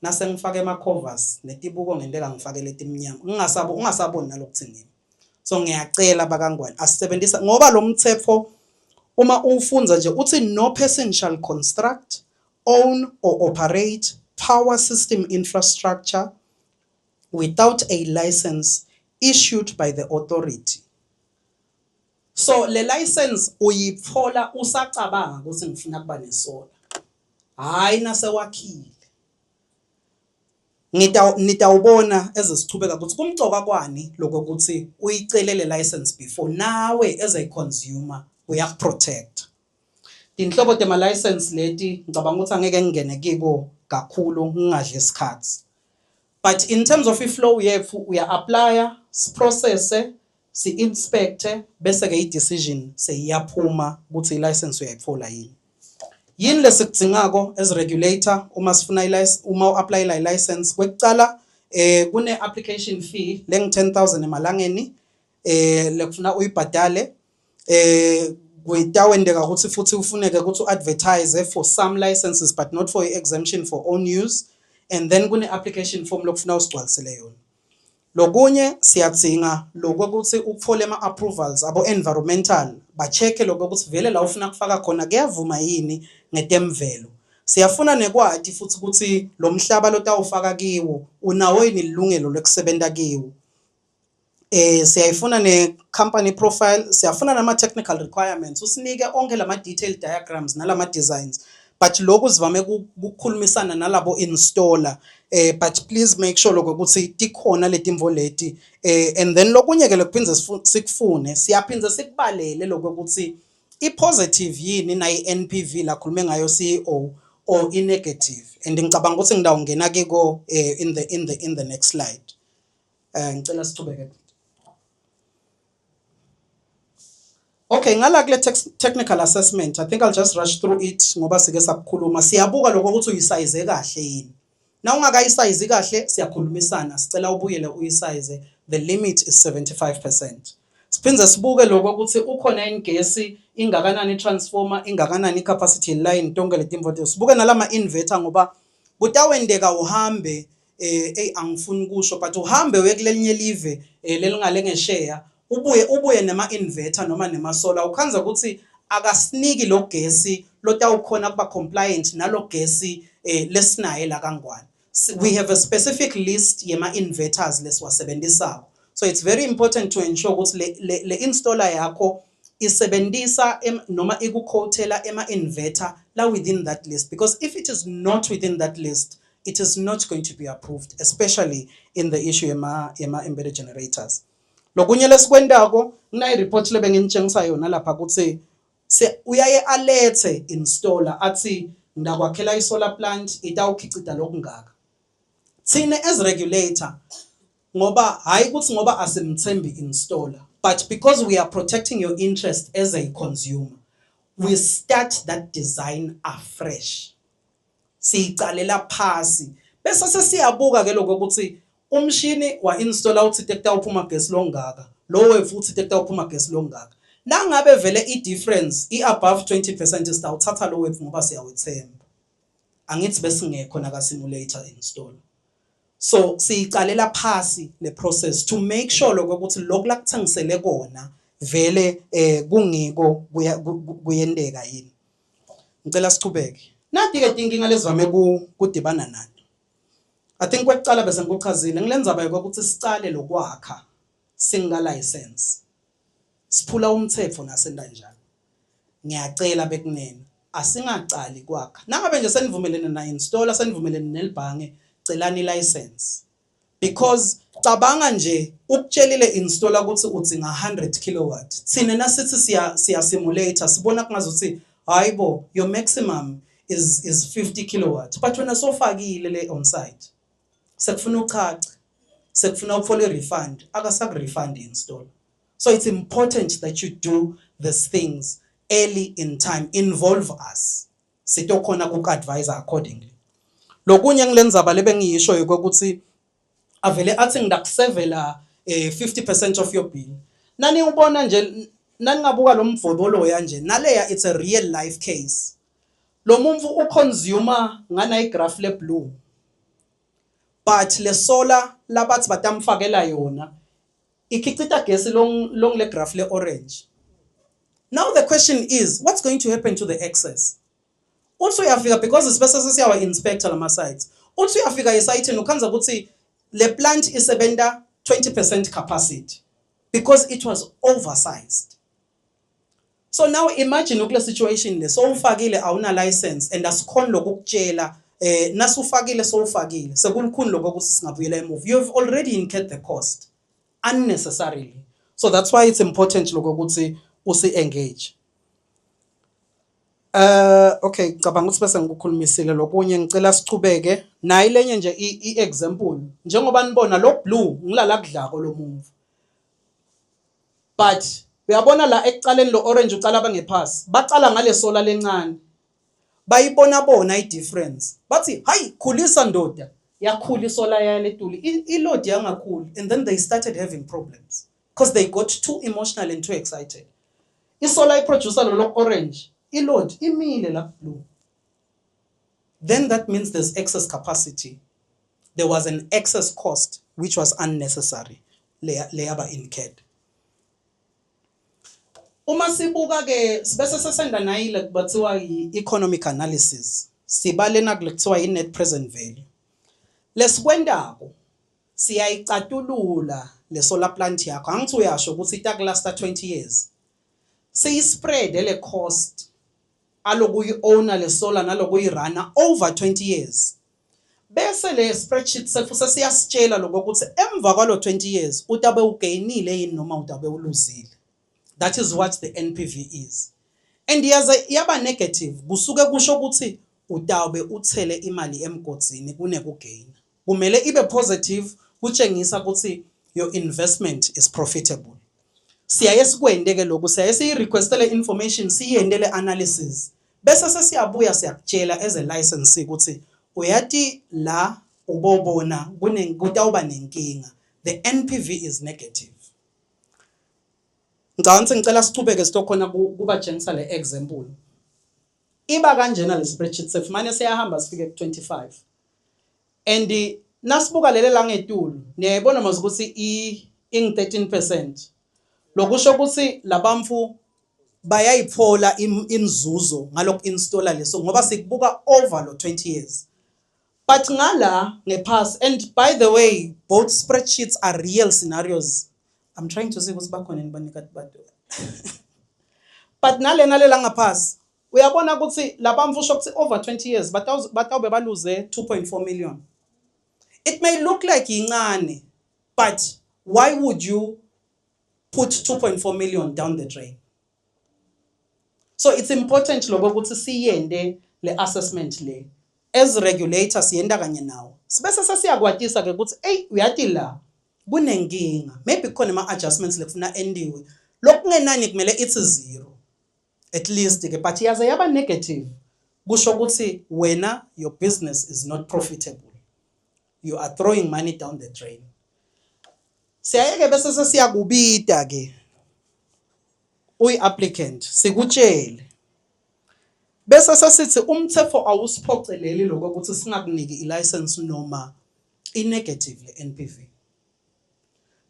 Nase ngifake ama covers netibuko ngendlela ngifake letimnyama ungasaboni nalokuthini. So ngiyacela bakangwane asisebenzisa ngoba lo mthetho uma ufunza nje uthi no person shall construct, own or operate power system infrastructure without a license issued by the authority. So le license uyithola usacabanga ukuthi ngifuna kuba nesola. Hayi nasewakhile. Nitawubona ezesichubeka ukuthi kumcoka kwani lokho ukuthi uyicelele license before nawe as a consumer uyakuprotect. Inhlobo tema license leti ngicabanga ukuthi angeke ngene kibo kakhulu ngingadle isikhathi. But in terms of iflow yethu uya apply, process, si inspect bese ke i-decision seyiyaphuma ukuthi i-license uyayithola yini. Yini lesikudingako as regulator uma sifuna uma uapply la license kwekucala kune application fee leng 10,000 emalangeni lekufuna uyibhadale kwitawendeka ukuthi futhi ufuneke ukuthi uadvertise for some licenses but not for exemption for own use, and then kune application form lokufuna usigcwalisele yona. Lokunye siyadzinga lokuthi ukufole ama-approvals abo-environmental ba-check-e lokuthi vele la ufuna kufaka khona kuyavuma yini ngetemvelo. Siyafuna nekwati futhi ukuthi lo mhlaba lotawufaka kiwo unawo yini ilungelo lokusebenta kiwo. Siyayifuna ne-company profile, siyafuna nama-technical requirements, usinike onke lama-detailed diagrams nalama-designs. But lokhu sivame ukukhulumisana nalabo installer, but please make sure ukuthi tikhona letimvo leti. And then lokunye ke lokuphindze sikufune siyaphindze sikubalele ukuthi i-positive yini na i-NPV la khulume ngayo CEO or i-negative. And ngicabanga ukuthi ngidawungena ke ko in the next slide. Ngicela sithubeke. Okay, ngala kule technical assessment, I think I'll just rush through it ngoba sike sakukhuluma. Siyabuka lokho ukuthi uyisize kahle yini. Na ungakayisayizi kahle siyakhulumisana, sicela ubuyele uyisize. The limit is 75%. Siphindze sibuke lokho ukuthi ukhona ingesi ingakanani transformer, ingakanani capacity line, tonke letimvo. Sibuke nalama inverter ngoba kutawendeka uhambe angifuni kusho but uhambe wekulelinye live lelingale ngeshare. Ubuye nema-inverter noma nema-solar ukhanza ukuthi akasiniki lo gesi lotawukhona kuba compliant nalo gesi lesinaye la kangwane. We have a specific list yema-inverters lesiwasebenzisako. So it's very important to ensure ukuthi le installer yakho isebenzisa noma ikuquotela ema-inverter la within that list, because if it is not within that list, it is not going to be approved, especially in the issue yema-embedded generators. Lokunye lesikwendako kunayi report lebe nginitshengisa yona lapha ukuthi uyaye alethe installer athi ngidakwakhela i-solar plant itawukhicita lokungaka. Thina as regulator ngoba hayi ukuthi ngoba asimthembi installer, but because we are protecting your interest as a consumer, we start that design afresh. Siyicalela phasi bese sesiyabuka ke lokho ukuthi umshini wa installer uthi tekta uphuma gesi longaka, lo wethu uthi tekta uphuma gesi longaka. Nangabe vele i-difference i-above 20% sitawuthatha lo wethu ngoba siyawethemba. Angithi bese ngekho naka simulator installer. So siyicalela phasi le process to make sure ukuthi lokhu la kuthengisele kona vele kungiko kuyendeka yini. Ngicela sichubeke. Nathi ke inkinga lezivame kudibana nayo. I think kwekucala bese ngikuchazile ngilenza baye ukuthi sicale lokwakha singa license. Siphula umthetho nasenda njalo. Ngiyacela bekunene asingacali kwakha. Nangabe nje senivumelene na installer, senivumelene nelibhange, celani license. Because cabanga nje ukutshelile installer ukuthi udzinga 100 kilowatt. Thina nasithi siya simulator sibona kungazuthi hayibo your maximum is 50 kilowatt. But wena sofakile le on site. Sekufuna uchacha, sekufuna ukufole refund, akasakurefund install. So it's important that you do these things early in time, involve us. Sitokhona kuku-advise accordingly. Lokunye ngilendzaba lebe ngiyisho ukuthi avele athi ngidakusevela 50% of your bill. Nani ubona nje nani ngabuka lo mvodolo yanje naleya it's a real life case. Lo muntu uconsumer ngana igraph le blue. But le solar labathi batamfakela yona ikhicita gesi long le graph le orange. Now the question is, what's going to happen to the excess? Also uyafika because isibese siyawa inspector lama sites. Also uyafika esite ukhanza ukuthi le plant isebenta 20% capacity because it was oversized. So now imagine ukule situation le so ufakile awuna license and asikhona lokukutshela nasufakile so ufakile sekulukhuni lokho ukuthi singabuyela emove. You've already incurred the cost unnecessarily. So that's why it's important lokho ukuthi usi engage. Okay, cabanga ukuthi bese ngikukhulumisile lokunye ngicela sichubeke nayi lenye nje i-example njengoba nibona lo blue ngilala kudlako lo move. But uyabona la ekucaleni lo orange ucala bangephasi bacala ngale solar lencane bayibona bona i-difference bathi hayi khulisa ndoda yakhula isolar yaletuli i-load yangakhuli, and then they started having problems because they got too emotional and too excited. Isolar iproducer lo orange i-load imile la blue, then that means there's excess capacity, there was an excess cost which was unnecessary leyaba incurred. Uma sibuka ke bese sesenda nayile kubathiwa i-economic analysis sibalena kulekuthiwa i-net present value. Lesikwendako siyayicatulula le solar plant yakho angithi uyasho ukuthi itakulasta 20 years. Siyispread le cost alokuyi-owner le solar nalokuyirana over 20 years. Bese le spreadsheet sefuthi siyasitshela lokho ukuthi emva kwalo 20 years utabe ugainile yini noma utabe uluzile. That is what the NPV is. And yaze yaba negative kusuke kusho ukuthi utabe uthele imali emgodini kunekugain. Kumele ibe positive kutshengisa ukuthi your investment is profitable. Siyaye sikwendeke lokho siyaye sirequestele information siyendele analysis. Bese sesiyabuya siyakutshela as a licensee ukuthi uyati la ubobona kutawuba nenkinga. The NPV is negative. Ngicela sichubeke sitokhona kubatshengisa le example. Iba kanjena le spreadsheet sethu manje siyahamba sifike ku25. And nasibuka lele la ngetulu niyayibona mase ukuthi ing 13%. Lokusho ukuthi labamfu bayayiphola inzuzo ngalok installer leso ngoba sikubuka over lo 20 years. But ngala ngepass, and by the way both spreadsheets are real scenarios. I'm trying to see what's back on in Banikati Badu. But nale la ngaphasi uyabona ukuthi labamfu shokuthi over 20 years batawube baluze 2.4 million. It may look like incane, but why would you put 2.4 million down the drain? So it's important lokho ukuthi siyende le assessment le as regulators yenda kanye nawo. Sibese sesiyakwatisa ke ukuthi uyati la kunenkinga, maybe khona ama adjustments lekufuna endiwe. Lokungenani kumele ithi 0 at least ke, but yaze yaba negative kusho ukuthi wena your business is not profitable. You are throwing money down the drain. Siyayeke bese sesiyakubita ke uyi applicant sikutshele bese sesithi umthetho awusiphoceleli lokho ukuthi singakuniki ilicense noma i-negative le-NPV.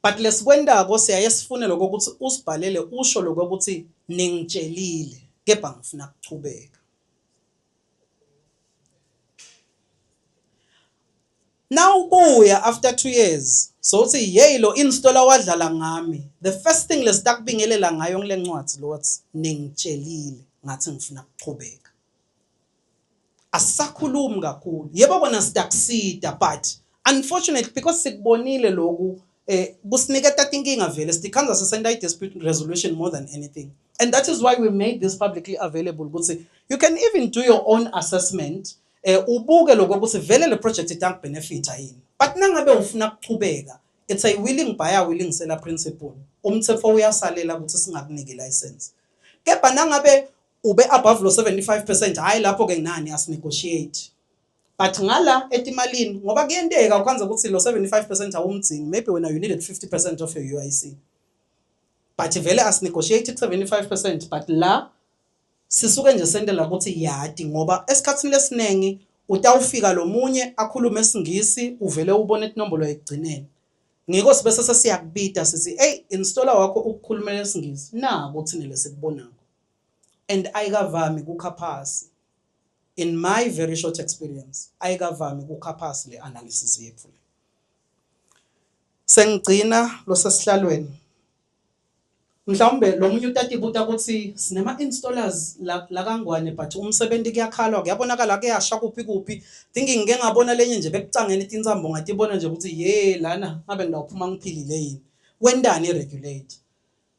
But lesikwendako siyaye sifune lokho ukuthi usibhalele usho lokho ukuthi ningitshelile kepha ngifuna ukuchubeka. Now buya after 2 years so uthi hey lo installer wadlala ngami, the first thing lestakubingelela ngayo ngile ncwadi lo wathi ningitshelile ngathi ngifuna ukuchubeka. Asakhulumi kakhulu yebo bona sitakusida, but unfortunately because sikubonile lokhu kusiniketa inkinga vele sidikhanza sesenda dispute resolution more than anything, and that is why we made this publicly available ukuthi you can even do your own assessment. Ubuke lokho ukuthi vele le project itank benefita yini, but nangabe ufuna ukuchubeka it's a willing buyer willing seller principle. Umthetho uyasalela ukuthi singakuniki license, kepha nangabe ube above lo 75% hayi lapho ke nani as negotiate. But ngala etimalini ngoba kuyenteka ukwenza ukuthi lo 75% awumdzingi, maybe when you needed 50% of your UIC, but vele as negotiated 75%, but la sisuke nje sendela ukuthi yadi ngoba esikhatsini lesinengi utawufika lo munye akhulume isingisi uvele ubone inombolo ekugcineni ngiko sibese sesiyakubita sithi hey installer wakho ukukhulumela isingisi nako uthini lesikubonako, and ayikavami kukhaphasi. In my very short experience ayikavami kukhaphasi le analysis yethu. Sengigcina lo sesihlalweni mhlawumbe lo munye utati buta ukuthi sinema installers la kangwane, but umsebenzi kuyakhalwa kuyabonakala kuyasha kuphi thinking ngeke ngabona lenye nje bekucangene itinzambo ngatibona nje ukuthi ye lana ngabe ngidawuphuma ngiphilile yini. Wendani iregulate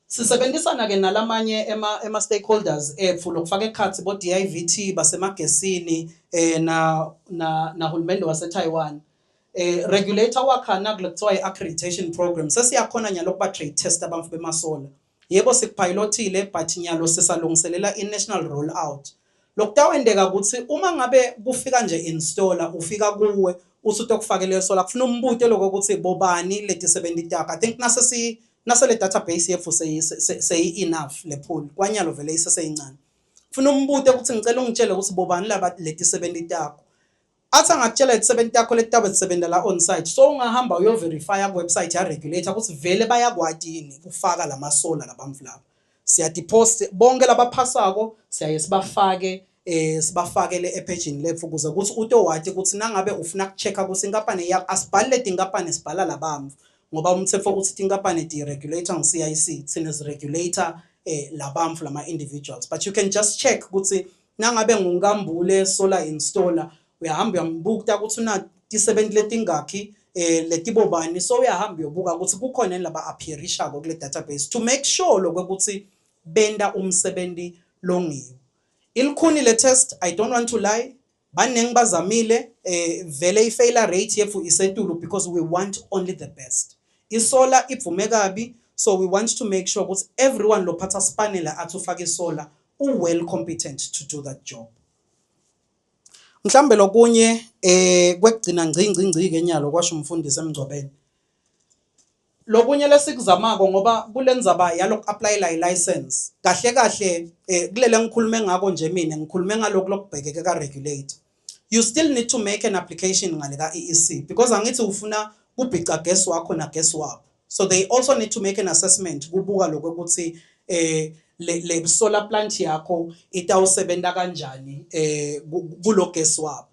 sisebenzisana ke nalamanye ema stakeholders ethu lokufaka ekhathi bo DIVT basemagesini na hulumende wase Taiwan. Regulator wakhana kulekuthiwa i-accreditation program sesiyakhona nyalo kuba trade test abamfu bemasola. Yebo sikupilotile but nyalo sisalungiselela i-national rollout. Lokutawendeka ukuthi uma ngabe kufika nje installer ufika kuwe usuthi okufakele sola kufuna umbute lokho ukuthi bobani leti 70 taka. I think nasele database yethu say enough le pool kwanyalo vele iseseyincane. Kufuna umbute ukuthi ngicela ungitshele ukuthi bobani laba leti 70 taka. athi angakutshela i-70 yakho letaba zisebenzela on site, so ungahamba uyoverifya ku-website ya-regulator ukuthi vele bayakwati yini ukufaka lamasola labamvu laba. Siyadeposit bonke labaphasako siyaye sibafakele ephejini lethu ukuze ukuthi utowati ukuthi nangabe ufuna ukuchecka ukuthi inkampani yakho asibhalile tinkampani sibhala labamvu ngoba umthetho uthi inkampani di-regulator ngu-CIC thina si-regulator labamvu lama-individuals, but you can just check ukuthi nangabe ngunkambule solar installer uyahamba uyambuka ukuthi una ti-70 letingakhi letibobani, so uyahamba uyobuka ukuthi kukhona yini laba appearishako kule database to make sure lokuthi benda umsebenzi longiwe. Ilikhuni le test, I don't want to lie, baningi bazamile vele i-failure rate yethu isetulu because we want only the best. Isolar iphume kabi, so we want to make sure ukuthi everyone lophatha spanela athufaka isolar well competent to do that job. Mhlambe lokunye kwekugcina ngci ke nyalo kwasho umfundisi emgcobeni. Lokunye lesikuzamako ngoba kulendzaba yalok apply license. Kahle kulele ngikhulume ngako nje mina ngikhulume ngaloko lokubhekeke ka regulator. You still need to make an application ngale ka EEC because angithi ufuna kubhica guess wakho na guess wabo. So they also need to make an assessment kubuka lokho ukuthi le solar plant yakho itawusebenta kanjani kulo guess wabo.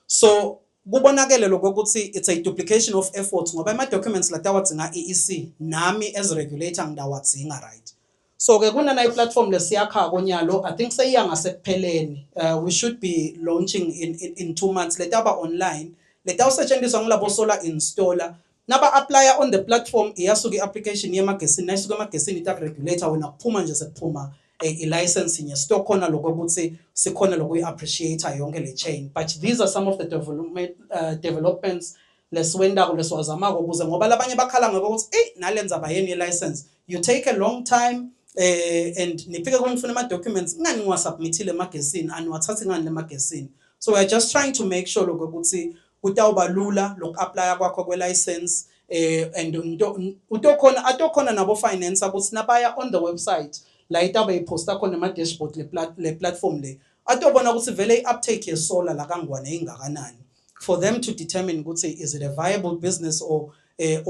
So kubonakele lokho ukuthi it's a duplication of effort ngoba ama documents latawadzinga EEC nami as regulator ngidawadzinga, right? So ke kunana i-platform lesiyakha konyalo, I think seyiya ngasekupheleni. We should be launching in 2 months. Letaba online letawusetshenziswa ngilabo solar installer naba apply on the platform iyasuka i-application yemagesini nayisuka emagesini ta regulator wena kuphuma nje sekuphuma i-license nye stock khona lokho ukuthi sikhona lokuyi-appreciate yonke le chain. But these are some of the developments lesiwendako lesiwazamako ukuze ngoba labanye bakhala ngeke ukuthi nalenza bayeni license, you take a long time and nifike kungifuna ama documents ngani ngiwasubmitile emagesini aniwathathi ngani lemagesini. So we are just trying to make sure lokho ukuthi kutawuba lula loku-apply kwakho kwe-license and atokhona nabo finance ukuthi nabaya on the website la itaba iposta khona ama-dashboard le platform le atobona ukuthi vele i-uptake yesolar la kangwane ingakanani for them to determine ukuthi is it a viable business or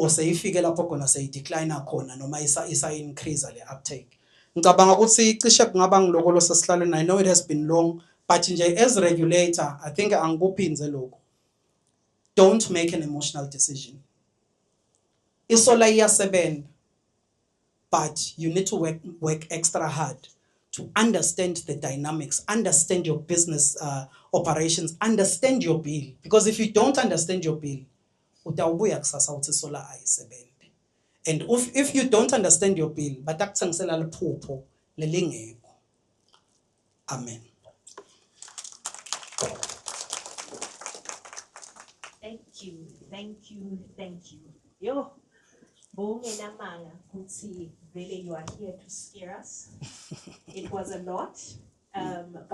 seyifike lapho khona seyidecline khona noma isa-increase le uptake. Ngicabanga ukuthi cishe kungaba ngiloko losesihlalweni. I know it has been long, but nje as regulator I think angikuphinze lokho. Don't make an emotional decision. Isola iyasebenta, but you need to work extra hard to understand the dynamics, understand your business operations, understand your bill. Because if you don't understand your bill, utawubuya kusasa uthi isola ayisebenzi. And if you don't understand your bill, batakuthengisela liphupho lelingekho. Amen. Thank you. Yo, Bongenamanga Kutsi, Vele, you are here to scare us. It was a lot.